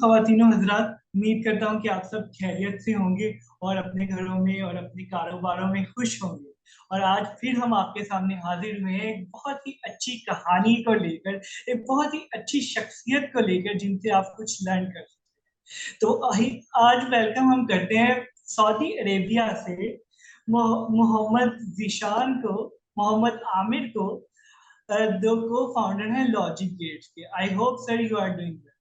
ख़वातीनो हज़रात, उम्मीद करता हूँ कि आप सब खैरियत से होंगे और अपने घरों में और अपने कारोबारों में खुश होंगे। और आज फिर हम आपके सामने हाजिर हुए हैं एक बहुत ही अच्छी कहानी को लेकर, एक बहुत ही अच्छी शख्सियत को लेकर जिनसे आप कुछ लर्न कर सकते हैं। तो आज वेलकम हम करते हैं सऊदी अरेबिया से मोहम्मद ज़ीशान को, मोहम्मद आमिर को, दो को-फाउंडर हैं लॉजिक गेट्स के। I hope sir you are doing well.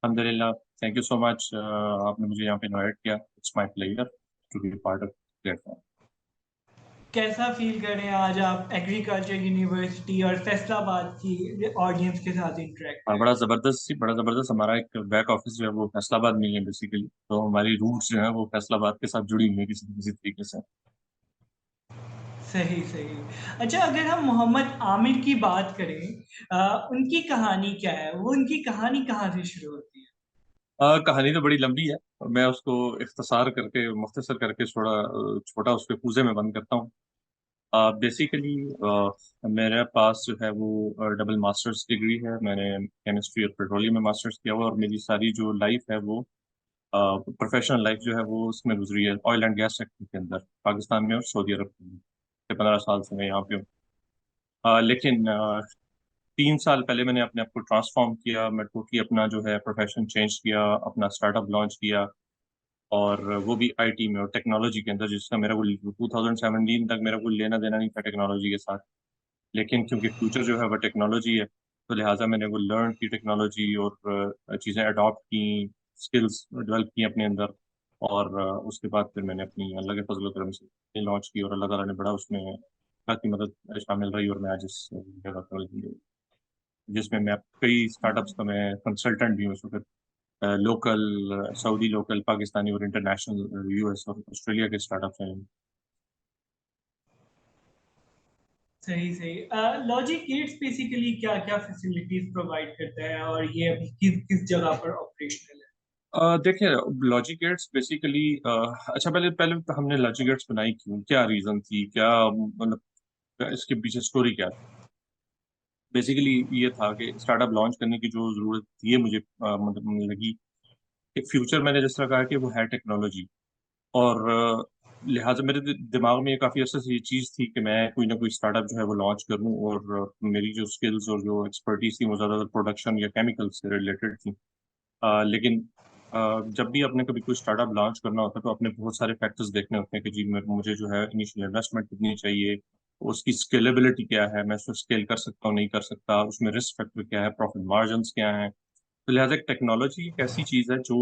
अल्हम्दुलिल्लाह, थैंक यू सो मच। आपने मुझे यहाँ पे इनवाइट किया। It's my pleasure to be part of platform. कैसा फील कर रहे हैं आज आप एग्रीकल्चर यूनिवर्सिटी और फैसलाबाद की ऑडियंस के साथ इंटरेक्ट हाँ, करके? बड़ा ज़बरदस्त। हमारा एक बैक ऑफिस जो है वो फैसलाबाद में ही है बेसिकली, तो हमारी रूट्स जो है वो फैसलाबाद के साथ जुड़ी हुई है किसी न किसी तरीके से। सही सही। अच्छा, अगर हम मोहम्मद आमिर की बात करें, उनकी कहानी क्या है? वो उनकी कहानी कहाँ से शुरू होती है? कहानी तो बड़ी लंबी है और मैं उसको इख्तिसार करके, मुख्तसर करके थोड़ा छोटा उसके पूजे में बंद करता हूँ। बेसिकली मेरे पास जो है वो डबल मास्टर्स डिग्री है। मैंने केमिस्ट्री और पेट्रोलियम में मास्टर्स किया हुआ, और मेरी सारी जो लाइफ है वो प्रोफेशनल लाइफ जो है वो उसमें गुजरी है ऑयल एंड गैस सेक्टर के अंदर, पाकिस्तान में और सऊदी अरब में। 15 साल से मैं यहाँ पे हूँ। लेकिन 3 साल पहले मैंने अपने आप को ट्रांसफॉर्म किया। मैं टोटली अपना जो है प्रोफेशन चेंज किया, अपना स्टार्टअप लॉन्च किया, और वो भी आईटी में और टेक्नोलॉजी के अंदर, जिसका मेरा को 2017 तक मेरा कोई लेना देना नहीं था टेक्नोलॉजी के साथ। लेकिन क्योंकि फ्यूचर जो है वह टेक्नोलॉजी है, तो लिहाजा मैंने वो लर्न की टेक्नोलॉजी और चीज़ें अडॉप्ट की, स्किल्स डेवलप की अपने अंदर। और उसके बाद फिर मैंने अपनी अल्लाह के फजल करम से लॉन्च की, और अल्लाह ताला ने बड़ा उसमें काफ़ी मदद शामिल रही, और मैं आज इस जगह पर हूँ, जिसमें मैं कई स्टार्टअप्स का मैं कंसल्टेंट भी हूँ इस वक्त। लोकल, सऊदी लोकल, पाकिस्तानी और इंटरनेशनल, यूएस और ऑस्ट्रेलिया के स्टार्टअप्स हैं। सही सही। लॉजिक गेट्स बेसिकली क्या क्या फैसिलिटीज प्रोवाइड करता है और ये अभी किस किस जगह पर ऑपरेशनल है? देखिए, लॉजिक गेट्स बेसिकली, अच्छा, पहले पहले तो हमने लॉजिक गेट्स बनाई क्यों, क्या रीजन थी, क्या मतलब इसके पीछे स्टोरी क्या थी। बेसिकली ये था कि स्टार्टअप लॉन्च करने की जो जरूरत थी, ये मुझे मतलब लगी कि फ्यूचर, मैंने जिस तरह कहा कि वो है टेक्नोलॉजी। और लिहाजा मेरे दिमाग में ये काफ़ी अर्से से ये चीज़ थी कि मैं कोई ना कोई स्टार्टअप जो है वो लॉन्च करूं, और मेरी जो स्किल्स और जो एक्सपर्टीज थी वो ज़्यादातर प्रोडक्शन या केमिकल से रिलेटेड थी। लेकिन जब भी आपने कभी कोई स्टार्टअप लॉन्च करना होता है, तो आपने बहुत सारे फैक्टर्स देखने होते हैं कि जी मुझे जो है इनिशियल इन्वेस्टमेंट कितनी चाहिए, उसकी स्केलेबिलिटी क्या है, मैं उसको स्केल कर सकता हूँ नहीं कर सकता, उसमें रिस्क फैक्टर क्या है, प्रॉफिट मार्जिन्स क्या हैं। तो लिहाजा टेक्नोलॉजी एक ऐसी चीज़ है जो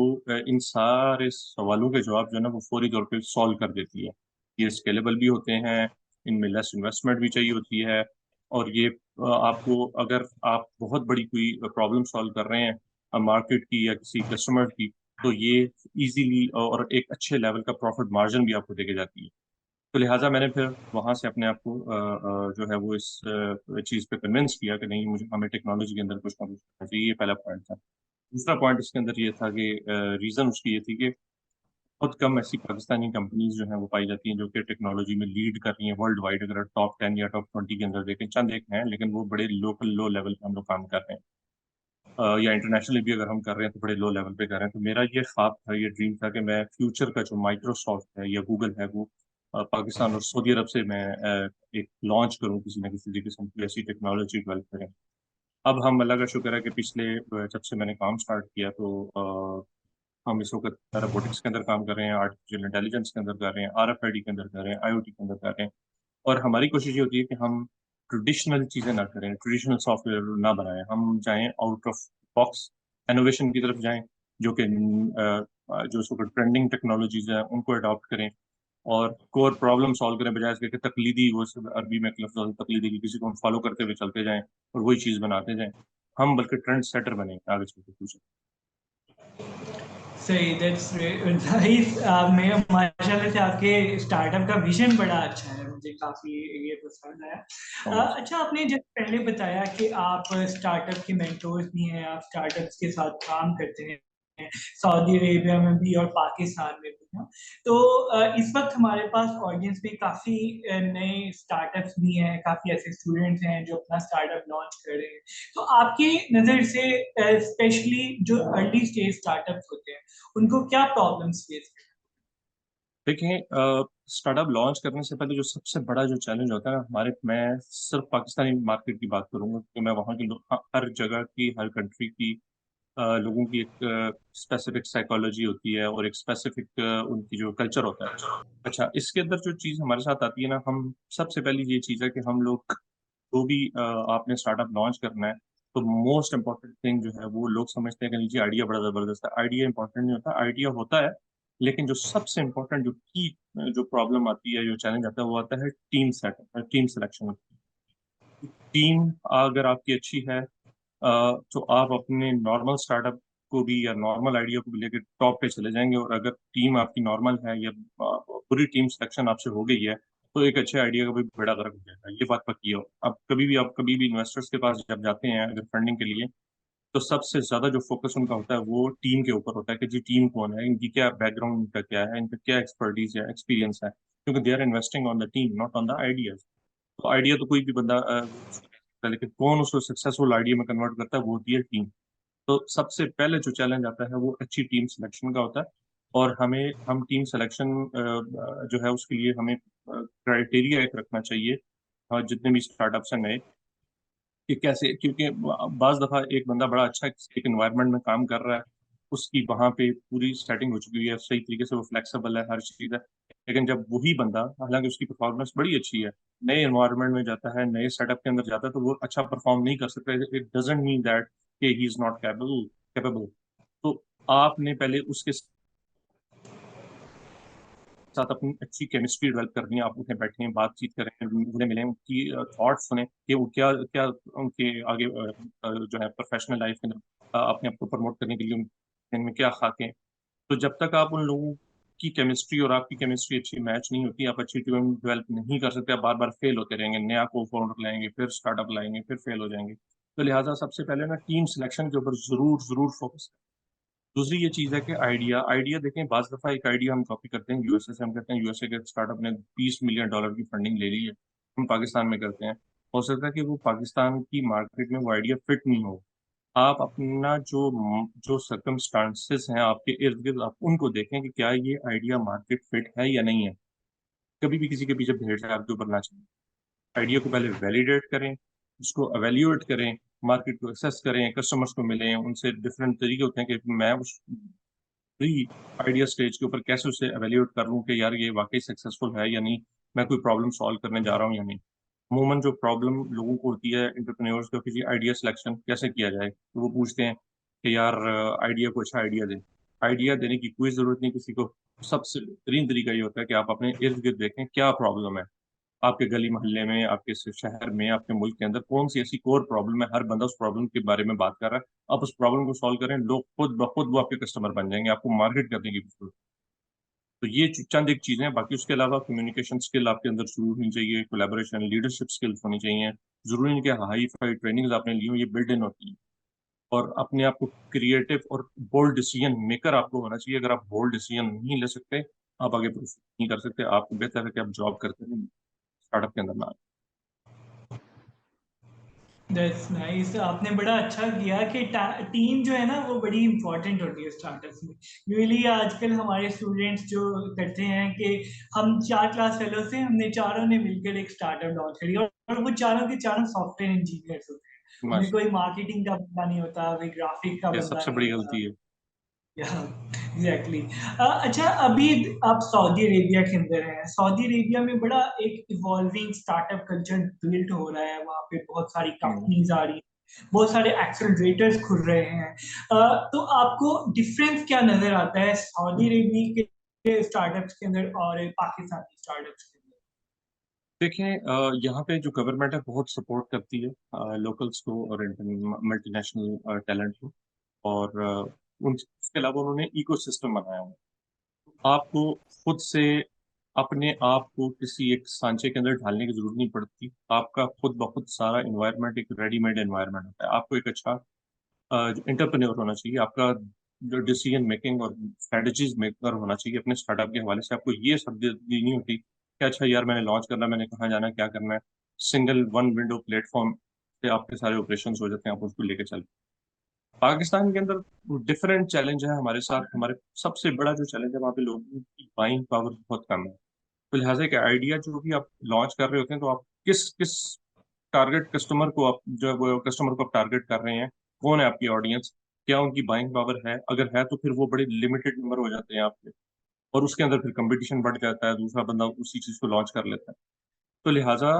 इन सारे सवालों के जवाब जो है ना वो फौरी तौर पे सॉल्व कर देती है। ये स्केलेबल भी होते हैं, इनमें लेस इन्वेस्टमेंट भी चाहिए होती है, और ये आपको, अगर आप बहुत बड़ी कोई प्रॉब्लम सॉल्व कर रहे हैं मार्केट की या किसी कस्टमर की, तो ये इजीली और एक अच्छे लेवल का प्रॉफिट मार्जिन भी आपको देके जाती है। तो लिहाजा मैंने फिर वहां से अपने आप को जो है वो इस चीज़ पे कन्विंस किया कि नहीं, मुझे हमें टेक्नोलॉजी के अंदर कुछ ना कुछ करना चाहिए। ये पहला पॉइंट था। दूसरा पॉइंट इसके अंदर ये था कि रीज़न उसकी ये थी कि बहुत कम ऐसी पाकिस्तानी कंपनीज जो हैं वो पाई जाती हैं जो कि टेक्नोलॉजी में लीड कर रही हैं वर्ल्ड वाइड। अगर टॉप 10 या टॉप 20 के अंदर देखें, चंद एक हैं, लेकिन वो बड़े लोकल लो लेवल पे हम लोग काम कर रहे हैं। या इंटरनेशनली भी अगर हम कर रहे हैं तो बड़े लो लेवल पे कर रहे हैं। तो मेरा ये ख्वाब था, ये ड्रीम था कि मैं फ्यूचर का जो माइक्रोसॉफ्ट है या गूगल है वो पाकिस्तान और सऊदी अरब से मैं एक लॉन्च करूँ, किसी न किसी किस्म की ऐसी टेक्नोलॉजी डेवलप करें। अब हम, अल्लाह का शुक्र है कि पिछले जब से मैंने काम स्टार्ट किया, तो हम इस वक्त रोबोटिक्स के अंदर काम कर रहे हैं, आर्टिफिशियल इंटेलिजेंस के अंदर कर रहे हैं, आरएफआईडी के अंदर कर रहे हैं, आईओटी के अंदर कर रहे हैं। और हमारी कोशिश ये होती है कि हम ट्रेडिशनल चीज़ें ना करें, ट्रेडिशनल सॉफ्टवेयर ना बनाएं, हम जाएं आउट ऑफ बॉक्स इनोवेशन की तरफ जाएं, जो कि जो इस वक्त ट्रेंडिंग टेक्नोलॉजीज हैं उनको अडॉप्ट करें, और कोर प्रॉब्लम सॉल्व करें, बजाय इसके कि तकलीदी, वो अरबी में एक लफ्ज़ होता है, तकलीदी, की किसी को हम फॉलो करते हुए चलते जाएं और वही चीज़ बनाते जाएं। हम बल्कि ट्रेंड सेटर बने आगे चल के फ्यूचर। सही, दैट्स नाइस। मैं माशाल्लाह से आपके स्टार्टअप का विजन बड़ा अच्छा है, मुझे काफ़ी ये पसंद आया। अच्छा, आपने जब पहले बताया कि आप स्टार्टअप के मेंटोर्स भी हैं, आप स्टार्टअप्स के साथ काम करते हैं। सऊदी अरेबिया में भी और पाकिस्तान में भी ना। तो इस वक्त हमारे पास ऑडियंस में काफी नए स्टार्टअप्स भी हैं, काफी ऐसे स्टूडेंट्स हैं जो अपना स्टार्टअप लॉन्च कर रहे हैं। तो आपकी नजर से स्पेशली जो अर्ली स्टेज स्टार्टअप्स होते हैं उनको क्या प्रॉब्लम्स फेस करते देखिए, स्टार्टअप लॉन्च करने से पहले जो सबसे बड़ा जो चैलेंज होता है ना हमारे, मैं सिर्फ पाकिस्तानी मार्केट की बात करूंगा क्योंकि मैं वहाँ के लोग, हर जगह की, हर कंट्री की लोगों की एक स्पेसिफिक साइकोलॉजी होती है और एक स्पेसिफिक उनकी जो कल्चर होता है। अच्छा, इसके अंदर जो चीज़ हमारे साथ आती है ना, हम सबसे पहली ये चीज़ है कि हम लोग जो भी आपने स्टार्टअप लॉन्च करना है, तो मोस्ट इम्पोर्टेंट थिंग जो है वो लोग समझते हैं कि नीचे आइडिया बड़ा ज़बरदस्त है। आइडिया इंपॉर्टेंट नहीं होता, आइडिया होता है, लेकिन जो सबसे इम्पोर्टेंट जो की जो प्रॉब्लम आती है, जो चैलेंज आता है, वो आता है team setup, team selection. Team अगर आपकी अच्छी है, तो आप अपने नॉर्मल स्टार्टअप को भी या नॉर्मल आइडिया को भी लेकर टॉप पे चले जाएंगे। और अगर टीम आपकी नॉर्मल है या पूरी टीम सिलेक्शन आपसे हो गई है, तो एक अच्छे आइडिया का भी बेड़ा गर्क हो जाएगा, ये बात पक्की हो। आप कभी भी इन्वेस्टर्स के पास जब जाते हैं अगर फंडिंग के लिए, तो सबसे ज्यादा जो फोकस उनका होता है वो टीम के ऊपर होता है कि जी टीम कौन है, इनकी क्या बैकग्राउंड, इनका क्या है, इनका क्या एक्सपर्टीज या एक्सपीरियंस है, क्योंकि they are investing on the team not on the ideas. तो आइडिया तो कोई भी बंदा वो उसको दे सकता है, लेकिन कौन उसको सक्सेसफुल आइडिया में कन्वर्ट करता है वो होती है टीम। तो सबसे पहले जो चैलेंज आता है वो अच्छी टीम सिलेक्शन का होता है। और हम टीम सिलेक्शन जो है उसके लिए हमें क्राइटेरिया एक रखना चाहिए, जितने भी स्टार्टअप्स हैं नए, कि कैसे, क्योंकि बाज दफा एक बंदा बड़ा अच्छा एक एनवायरनमेंट में काम कर रहा है, उसकी वहां पे पूरी सेटिंग हो चुकी है, सही तरीके से वो फ्लेक्सिबल है, हर चीज है, लेकिन जब वही बंदा, हालांकि उसकी परफॉर्मेंस बड़ी अच्छी है, नए एनवायरनमेंट में जाता है, नए सेटअप के अंदर जाता है, तो वो अच्छा परफॉर्म नहीं कर सकता। इट डजेंट मीन दैट कि he is not capable capable. तो आपने पहले उसके साथ अपनी अच्छी केमिस्ट्री डेवलप करनी है, आप उनसे बैठें, बातचीत करें, उन्हें मिलें, उनकी थॉट सुने कि वो क्या क्या उनके आगे जो है प्रोफेशनल लाइफ में अपने आप को प्रमोट करने के लिए इनमें क्या खाते हैं। तो जब तक आप उन लोगों की केमिस्ट्री और आपकी केमिस्ट्री अच्छी मैच नहीं होती, आप अच्छी टीम डेवलप नहीं कर सकते, आप बार बार फेल होते रहेंगे, नया को फाउंडर लाएंगे, फिर स्टार्टअप लाएंगे, फिर फेल हो जाएंगे। तो लिहाजा सबसे पहले ना टीम सिलेक्शन के ऊपर जरूर जरूर फोकस। दूसरी ये चीज है कि आइडिया आइडिया देखें, बाज दफा एक आइडिया हम कॉपी करते हैं यूएसए से, हम कहते हैं यूएसए के स्टार्टअप ने $20 मिलियन की फंडिंग ले ली है, हम पाकिस्तान में करते हैं। हो सकता है कि वो पाकिस्तान की मार्केट में वो आइडिया फिट नहीं हो। आप अपना जो सर्कमस्टांसेस हैं आपके इर्द गिर्द, आप उनको देखें कि क्या ये आइडिया मार्केट फिट है या नहीं है। कभी भी किसी के पीछे भेड़ चाल के ऊपर ना चलें। आइडिया को पहले वैलिडेट करें, उसको एवेल्यूएट करें, मार्केट को एक्सेस करें, कस्टमर्स को मिलें, उनसे डिफरेंट तरीके होते हैं कि मैं उस प्री आइडिया स्टेज के ऊपर कैसे उसे एवेल्यूएट कर लूँ कि यार ये वाकई सक्सेसफुल है या नहीं, मैं कोई प्रॉब्लम सॉल्व करने जा रहा हूँ या नहीं। अमूमन जो प्रॉब्लम लोगों को होती है एंटरप्रेन्योर्स को, किसी आइडिया सिलेक्शन कैसे किया जाए, तो वो पूछते हैं कि यार आइडिया को अच्छा आइडिया दें। आइडिया देने की कोई ज़रूरत नहीं किसी को। सबसे बेहतरीन तरीका ये होता है कि आप अपने इर्द गिर्द देखें क्या प्रॉब्लम है, आपके गली मोहल्ले में, आपके शहर में, आपके मुल्क के अंदर कौन सी ऐसी कोर प्रॉब्लम है, हर बंदा उस प्रॉब्लम के बारे में बात कर रहा है, आप उस प्रॉब्लम को सॉल्व करें, लोग खुद ब खुद वो आपके कस्टमर बन जाएंगे, आपको मार्केट करने की जरूरत। तो ये चंद एक चीजें हैं, बाकी उसके अलावा कम्युनिकेशन स्किल आपके अंदर शुरू होनी चाहिए, कोलैबोरेशन, लीडरशिप स्किल्स होनी चाहिए। जरूरी नहीं कि हाई फाई ट्रेनिंग्स आपने ली हो, ये बिल्ड इन होती है। और अपने आप को क्रिएटिव और बोल्ड डिसीजन मेकर आपको होना चाहिए। अगर आप बोल्ड डिसीजन नहीं ले सकते, आप आगे प्रोसीड नहीं कर सकते। आपको बेहतर है कि आप जॉब करते हैं, स्टार्टअप के अंदर ना आए। That's nice. आपने बड़ा अच्छा किया कि टीम जो है ना वो बड़ी इंपॉर्टेंट होती है स्टार्टअप्स में। यूजली आजकल हमारे स्टूडेंट्स जो करते हैं कि हम 4 क्लास फेलो से हमने चारों ने मिलकर एक स्टार्टअप लॉन्च करी, और वो चारों के चारों सॉफ्टवेयर इंजीनियर्स होते हैं। उनमें बस कोई मार्केटिंग का बंदा नहीं होता, कोई ग्राफिक का ये बंदा सबसे नहीं बड़ी होता। गलती है। एग्जैक्टली। अच्छा, अभी आप सऊदी अरेबिया के अंदर हैं। सऊदी अरेबिया में बड़ा एक इवॉल्विंग स्टार्टअप कल्चर बिल्ड हो रहा है, वहाँ पे बहुत सारी हम्म। कंपनीज आ रही हैं, बहुत सारे एक्सेलरेटर्स खुल रहे हैं। तो आपको डिफरेंस क्या नजर आता है सऊदी अरेबिया के स्टार्टअप्स के अंदर और पाकिस्तानी स्टार्टअप्स के अंदर? देखें, यहाँ पे जो गवर्नमेंट है बहुत सपोर्ट करती है लोकल्स को और मल्टीनेशनल टैलेंट को। और उसके अलावा उन्होंने इकोसिस्टम बनाया है। आपको खुद से अपने आप को किसी एक सांचे के अंदर ढालने की जरूरत नहीं पड़ती। आपका खुद ब खुद सारा इन्वायरमेंट एक रेडीमेड एनवायरनमेंट होता है। आपको एक अच्छा जो एंटरप्रेन्योर होना चाहिए। आपका जो डिसीजन मेकिंग और स्ट्रेटजीज मेकर होना चाहिए अपने स्टार्टअप के हवाले से। आपको ये सब देनी होती कि अच्छा यार मैंने लॉन्च करना, मैंने कहाँ जाना, क्या करना है। सिंगल वन विंडो प्लेटफॉर्म से आपके सारे ऑपरेशंस हो जाते हैं, आप उसको लेके चल। पाकिस्तान के अंदर डिफरेंट चैलेंज है हमारे साथ। हमारे सबसे बड़ा जो चैलेंज है वहाँ पे लोगों की बाइंग पावर बहुत कम है। तो लिहाजा एक आइडिया जो भी आप लॉन्च कर रहे होते हैं, तो आप किस किस टारगेट कस्टमर को, आप जो है वो कस्टमर को आप टारगेट कर रहे हैं, कौन है आपकी ऑडियंस, क्या उनकी बाइंग पावर है, अगर है तो फिर वो बड़े लिमिटेड नंबर हो जाते हैं आपके, और उसके अंदर फिर कंपटीशन बढ़ जाता है, दूसरा बंदा उसी चीज को लॉन्च कर लेता है। तो लिहाजा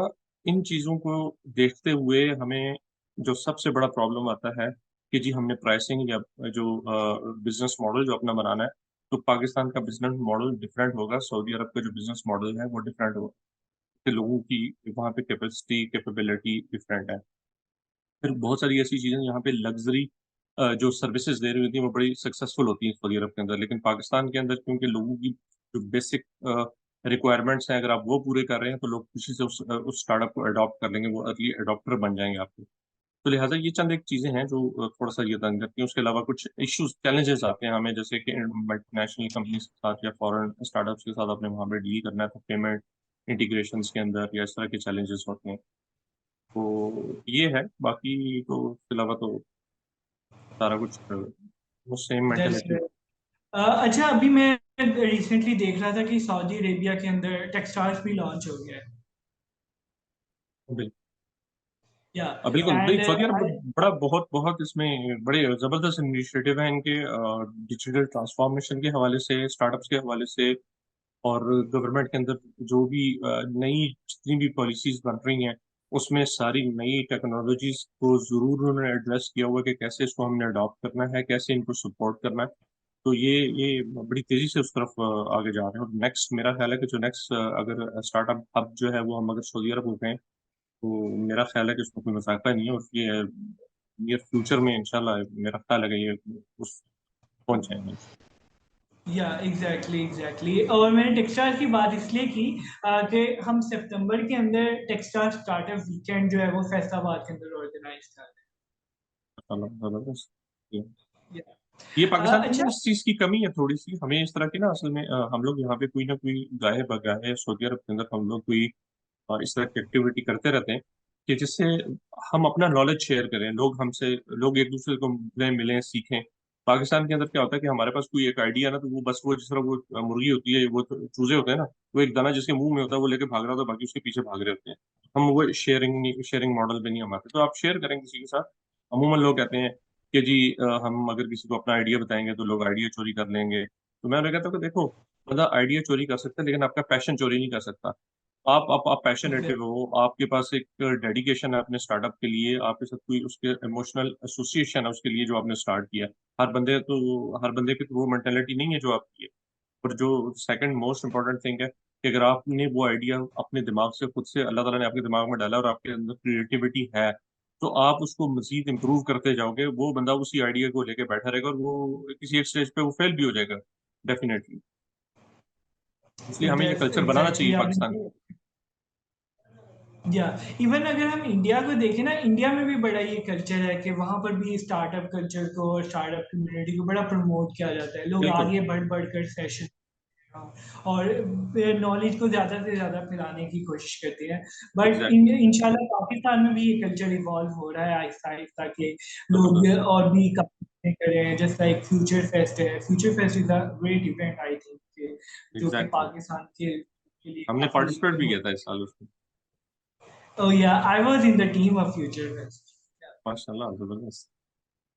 इन चीजों को देखते हुए हमें जो सबसे बड़ा प्रॉब्लम आता है कि जी हमने प्राइसिंग या जो बिजनेस मॉडल जो अपना बनाना है, तो पाकिस्तान का बिजनेस मॉडल डिफरेंट होगा, सऊदी अरब का जो बिजनेस मॉडल है वो डिफरेंट होगा, कि लोगों की वहाँ पे कैपेसिटी कैपेबिलिटी डिफरेंट है। फिर बहुत सारी ऐसी चीजें यहाँ पे लग्जरी जो सर्विसेज दे रही होती हैं वो बड़ी सक्सेसफुल होती हैं सऊदी अरब के अंदर, लेकिन पाकिस्तान के अंदर क्योंकि लोगों की जो बेसिक रिक्वायरमेंट्स हैं, अगर आप वो पूरे कर रहे हैं तो लोग खुशी से उस स्टार्टअप को अडॉप्ट कर लेंगे, वो अर्ली अडॉप्टर बन जाएंगे आपके। तो लिहाजा ये चंद एक चीजें हैं जो थोड़ा सा ये तंग करती हैं। उसके अलावा कुछ इश्यूज चैलेंजेस आते हैं हमें, जैसे कि मल्टीनेशनल कंपनीज के साथ या फॉरेन स्टार्टअप्स के साथ अपने वहाँ पे डील करना है, तो पेमेंट इंटीग्रेशंस के अंदर या इस तरह के चैलेंजेस होते हैं। तो ये है, बाकी तो इसके अलावा तो सारा कुछ वो सेम दैट्स मेंटेलिटी। अच्छा, अभी मैं रिसेंटली देख रहा था कि सऊदी अरेबिया के अंदर टेक्सटाइल्स भी लॉन्च हो गया है। बिल्कुल। या बिल्कुल नहीं, एंड सऊदी अरब बड़ा बहुत बहुत इसमें बड़े जबरदस्त इनिशिएटिव है इनके, डिजिटल ट्रांसफॉर्मेशन के हवाले से, स्टार्टअप्स के हवाले से, और गवर्नमेंट के अंदर जो भी नई जितनी भी पॉलिसीज बन रही हैं, उसमें सारी नई टेक्नोलॉजीज को जरूर उन्होंने एड्रेस किया हुआ है कि कैसे इसको हमने अडॉप्ट करना है, कैसे इनको सपोर्ट करना है। तो ये बड़ी तेजी से उस तरफ आगे जा रहे हैं। और नेक्स्ट मेरा ख्याल है कि जो नेक्स्ट अगर स्टार्टअप हब जो है वो हम अगर सऊदी अरब हो गए, तो मेरा ख्याल है कि उसमें कोई मसाका नहीं है, और ये नियर फ्यूचर में इंशाल्लाह मेरा ख्याल है कि ये उस पहुंच जाएंगे। या एग्जैक्टली एग्जैक्टली, और मैंने टेक्सटाइल की बात इसलिए की कि हम सितंबर के अंदर टेक्सटाइल स्टार्टअप वीकेंड जो है वो फैसलाबाद के अंदर ऑर्गेनाइज कर इंशाल्लाह जबरदस्त। रहे हैं। ये पाकिस्तान के अच्छा। अंदर इस चीज की कमी है थोड़ी सी, हमें इस तरह की ना, असल में हम लोग यहाँ पे कोई ना कोई गाहे बगाहे सऊदी अरब के अंदर हम लोग कोई इस तरह की एक्टिविटी करते रहते हैं कि जिससे हम अपना नॉलेज शेयर करें, लोग हमसे, लोग एक दूसरे को मिलें मिलें सीखें। पाकिस्तान के अंदर क्या होता है कि हमारे पास कोई एक आइडिया ना, तो वो बस वो जिस तरह वो मुर्गी होती है, वो तो चूजे होते हैं ना, वो एक दाना जिसके मुंह में होता है वो लेके भाग रहा होता है, बाकी उसके पीछे भाग रहे होते हैं। हम वो शेयरिंग मॉडल पे नहीं हम आते। तो आप शेयर करें किसी के साथ। अमूमन लोग कहते हैं कि जी हम अगर किसी को अपना आइडिया बताएंगे तो लोग आइडिया चोरी कर लेंगे। तो मैं उन्हें कहता हूँ कि देखो, बंदा आइडिया चोरी कर सकता है लेकिन आपका पैशन चोरी नहीं कर सकता। आप पैशनेटेड हो, आपके पास एक डेडिकेशन है अपने स्टार्टअप के लिए, आपके साथ कोई उसके इमोशनल एसोसिएशन है उसके लिए जो आपने स्टार्ट किया। हर बंदे की तो वो मेंटेलिटी नहीं है जो आपकी है। और जो सेकंड मोस्ट इम्पोर्टेंट थिंग है कि अगर आपने वो आइडिया अपने दिमाग से खुद से, अल्लाह ताला ने आपके दिमाग में डाला और आपके अंदर क्रिएटिविटी है, तो आप उसको मजीद इम्प्रूव करते जाओगे। वो बंदा उसी आइडिया को लेके बैठा रहेगा और वो किसी एक स्टेज पे वो फेल भी हो जाएगा डेफिनेटली। इसलिए हमें ये कल्चर बनाना एग्जैक्टली चाहिए पाकिस्तान आपने, या इवन अगर हम इंडिया को देखें ना, इंडिया में भी बड़ा ये कल्चर है कि वहां पर भी स्टार्टअप कल्चर को और स्टार्टअप कम्युनिटी को बड़ा प्रमोट किया जाता है। लोग में। बिल्कुल। आगे बढ़ बढ़ कर सेशन और नॉलेज को ज्यादा से ज्यादा फैलाने की कोशिश करते हैं। But exactly. इंशाल्लाह पाकिस्तान में भी ये कल्चर इवॉल्व हो रहा है आहिस्ता आहिस्ता, के लोग जबरदस्त। और भी काम करें। जस्ट लाइक फ्यूचर फेस्ट है, future fest is a great event I think, जो कि एग्जैक्टली। पाकिस्तान के लिए हमने काफी पार्टिसिपेट भी किया था इस साल उसमें। Oh yeah, I was in the team of Future Fest. माशाल्लाह जबरदस्त।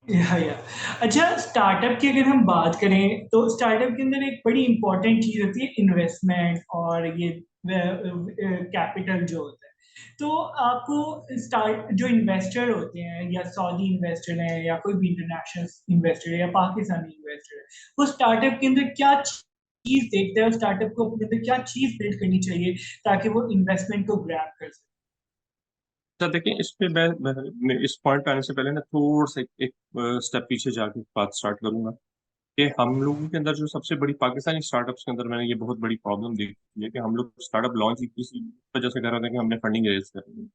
या अच्छा, स्टार्टअप की अगर हम बात करें तो स्टार्टअप के अंदर एक बड़ी इंपॉर्टेंट चीज होती है इन्वेस्टमेंट, और ये कैपिटल जो होता है। तो आपको स्टार्ट जो इन्वेस्टर होते हैं, या सऊदी इन्वेस्टर है या कोई भी इंटरनेशनल इन्वेस्टर है या पाकिस्तानी इन्वेस्टर है, वो स्टार्टअप के अंदर क्या चीज देखते हैं, और स्टार्टअप को अपने अंदर क्या चीज बिल्ड करनी चाहिए ताकि वो इन्वेस्टमेंट को ग्रैब कर सके। अच्छा देखिए, इस पे मैं इस पॉइंट पे आने से पहले ना थोड़ा सा एक स्टेप पीछे जाके बात स्टार्ट करूंगा कि हम लोगों के अंदर जो सबसे बड़ी पाकिस्तानी स्टार्टअप्स के अंदर मैंने ये बहुत बड़ी प्रॉब्लम देखी है कि हम लोग स्टार्टअप लॉन्च इसी वजह से कर रहे थे कि हमने फंडिंग रेज करनी है।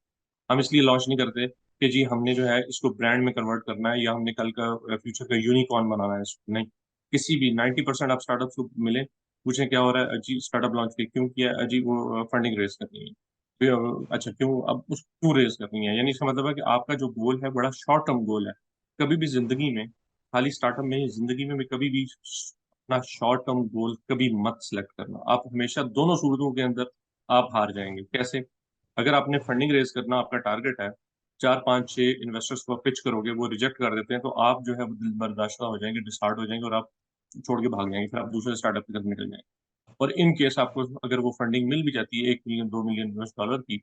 हम इसलिए लॉन्च नहीं करते कि जी हमने जो है इसको ब्रांड में कन्वर्ट करना है या हमने कल का फ्यूचर का यूनिकॉर्न बनाना है इसको, नहीं। किसी भी 90% आप स्टार्टअप्स को मिले, पूछें क्या हो रहा है, अजी स्टार्टअप लॉन्च क्यों किया, अजी वो फंडिंग रेज करनी है। फिर अच्छा क्यों, अब उस क्यों रेज करनी है, यानी इसका मतलब है कि आपका जो गोल है बड़ा शॉर्ट टर्म गोल है। कभी भी जिंदगी में, खाली स्टार्टअप में ही, जिंदगी में भी कभी भी अपना शॉर्ट टर्म गोल कभी मत सेलेक्ट करना। आप हमेशा दोनों सूरतों के अंदर आप हार जाएंगे। कैसे? अगर आपने फंडिंग रेज करना आपका टारगेट है, 4 5 6 इन्वेस्टर्स को पिच करोगे, वो रिजेक्ट कर देते हैं, तो आप जो है वो दिल बर्दाश्त हो जाएंगे, डिसहार्ट हो जाएंगे और आप छोड़ के भाग जाएंगे, फिर आप दूसरे स्टार्टअप की तरफ निकल जाएंगे। और इन केस आपको अगर वो फंडिंग मिल भी जाती है 1 मिलियन 2 मिलियन US डॉलर की,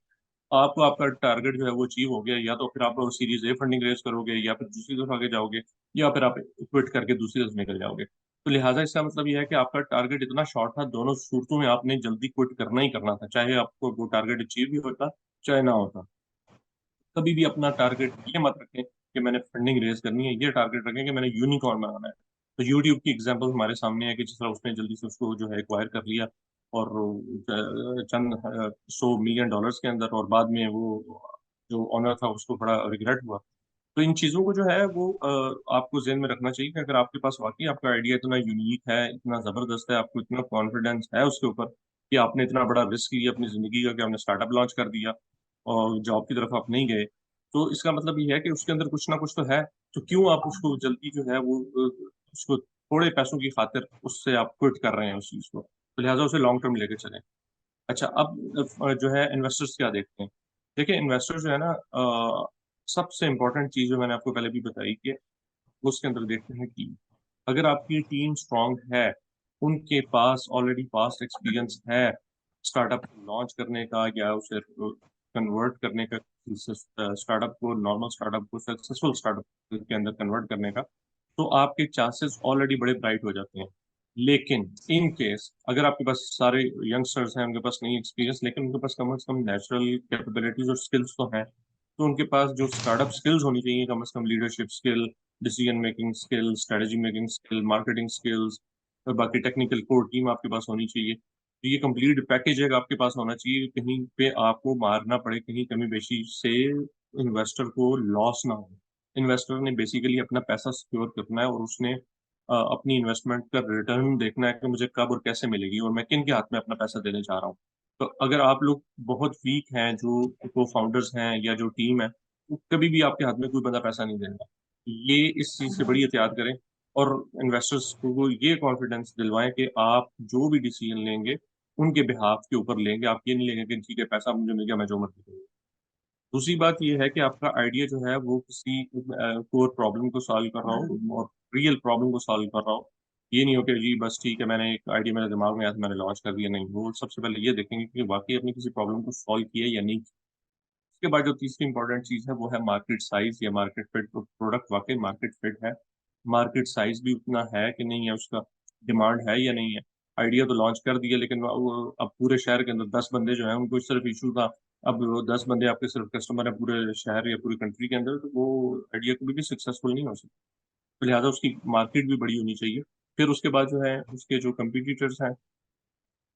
आपको आपका टारगेट जो है वो अचीव हो गया, या तो फिर आप सीरीज ए फंडिंग रेज करोगे, या फिर दूसरी तरफ आगे जाओगे, या फिर आप क्विट करके दूसरी तरफ निकल जाओगे। तो लिहाजा इसका मतलब यह है कि आपका टारगेट इतना शॉर्ट था, दोनों सूरतों में आपने जल्दी क्विट करना ही करना था, चाहे आपको वो टारगेट अचीव भी होता चाहे ना होता। कभी भी अपना टारगेट ये मत रखें कि मैंने फंडिंग रेज करनी है, ये टारगेट रखें कि मैंने यूनिकॉर्न बनाना है। तो यूट्यूब की एग्जांपल हमारे सामने है कि जिस तरह उसने जल्दी से उसको जो है एक्वायर कर लिया, और चंद 100 मिलियन डॉलर्स के अंदर, और बाद में वो जो ऑनर था उसको बड़ा रिग्रेट हुआ। तो इन चीज़ों को जो है वो आपको जेहन में रखना चाहिए कि अगर आपके पास वाकई आपका आइडिया इतना यूनिक है, इतना ज़बरदस्त है, आपको इतना कॉन्फिडेंस है उसके ऊपर कि आपने इतना बड़ा रिस्क लिया अपनी ज़िंदगी का कि आपने स्टार्टअप लॉन्च कर दिया और जॉब की तरफ आप नहीं गए, तो इसका मतलब ये है कि उसके अंदर कुछ ना कुछ तो है। तो क्यों आप उसको जल्दी जो है वो उसको थोड़े पैसों की खातिर उससे आप क्विट कर रहे हैं उस चीज़ को। तो लिहाजा उसे लॉन्ग टर्म लेके चलें। अच्छा, अब जो है इन्वेस्टर्स क्या देखते हैं। देखिए, इन्वेस्टर जो है ना, सबसे इम्पोर्टेंट चीज़ जो मैंने आपको पहले भी बताई कि वो उसके अंदर देखते हैं कि अगर आपकी टीम स्ट्रांग है, उनके पास ऑलरेडी पास्ट एक्सपीरियंस है स्टार्टअप लॉन्च करने का, या उसे कन्वर्ट करने का, स्टार्टअप को, नॉर्मल स्टार्टअप को सक्सेसफुल स्टार्टअप के अंदर कन्वर्ट करने का, तो आपके चांसेस ऑलरेडी बड़े ब्राइट हो जाते हैं। लेकिन इन केस अगर आपके पास सारे यंगस्टर्स हैं, उनके पास नहीं एक्सपीरियंस, लेकिन उनके पास कम से कम नेचुरल कैपेबिलिटीज और स्किल्स तो हैं, तो उनके पास जो स्टार्टअप स्किल्स होनी चाहिए, कम से कम leadership skill, decision making skill, strategy making skill, marketing skills, और बाकी टेक्निकल कोर टीम आपके पास होनी चाहिए। तो ये कंप्लीट पैकेज है आपके पास होना चाहिए, कहीं पे आपको मारना पड़े, कहीं कमी बेशी से इन्वेस्टर को लॉस ना हो। इन्वेस्टर ने बेसिकली अपना पैसा सिक्योर करना है, और उसने अपनी इन्वेस्टमेंट का रिटर्न देखना है कि मुझे कब और कैसे मिलेगी, और मैं किन के हाथ में अपना पैसा देने जा रहा हूँ। तो अगर आप लोग बहुत वीक हैं, जो को फाउंडर्स हैं या जो टीम है, तो कभी भी आपके हाथ में कोई बंदा पैसा नहीं देगा। ये इस चीज से बड़ी एहतियात करें, और इन्वेस्टर्स को ये कॉन्फिडेंस दिलवाएं कि आप जो भी डिसीजन लेंगे उनके बिहाफ के ऊपर लेंगे। आप ये नहीं लेंगे कि ठीक है पैसा मुझे मिल गया मैं जो मर्जी करूँ। दूसरी बात यह है कि आपका आइडिया जो है वो किसी कोर प्रॉब्लम को सॉल्व कर रहा हो, और रियल प्रॉब्लम को सॉल्व कर रहा हो। ये नहीं हो कि जी बस ठीक है, मैंने एक आइडिया मेरे दिमाग में आया था मैंने लॉन्च कर दिया। नहीं, वो सबसे पहले ये देखेंगे कि वाकई अपनी किसी प्रॉब्लम को सॉल्व किया या नहीं। उसके बाद जो तीसरी इंपॉर्टेंट चीज़ है वो है मार्केट साइज या मार्केट फिट। तो प्रोडक्ट वाकई मार्केट फिट है, मार्केट साइज भी उतना है कि नहीं है, उसका डिमांड है या नहीं है। आइडिया तो लॉन्च कर दिया, लेकिन अब पूरे शहर के अंदर 10 बंदे जो हैं उनको सिर्फ इशू था। अब वो 10 बंदे आपके सिर्फ कस्टमर है पूरे शहर या पूरी कंट्री के अंदर, तो वो आइडिया कभी भी सक्सेसफुल नहीं हो सकता। तो लिहाजा उसकी मार्केट भी बड़ी होनी चाहिए। फिर उसके बाद जो है उसके जो कंपिटिटर्स हैं,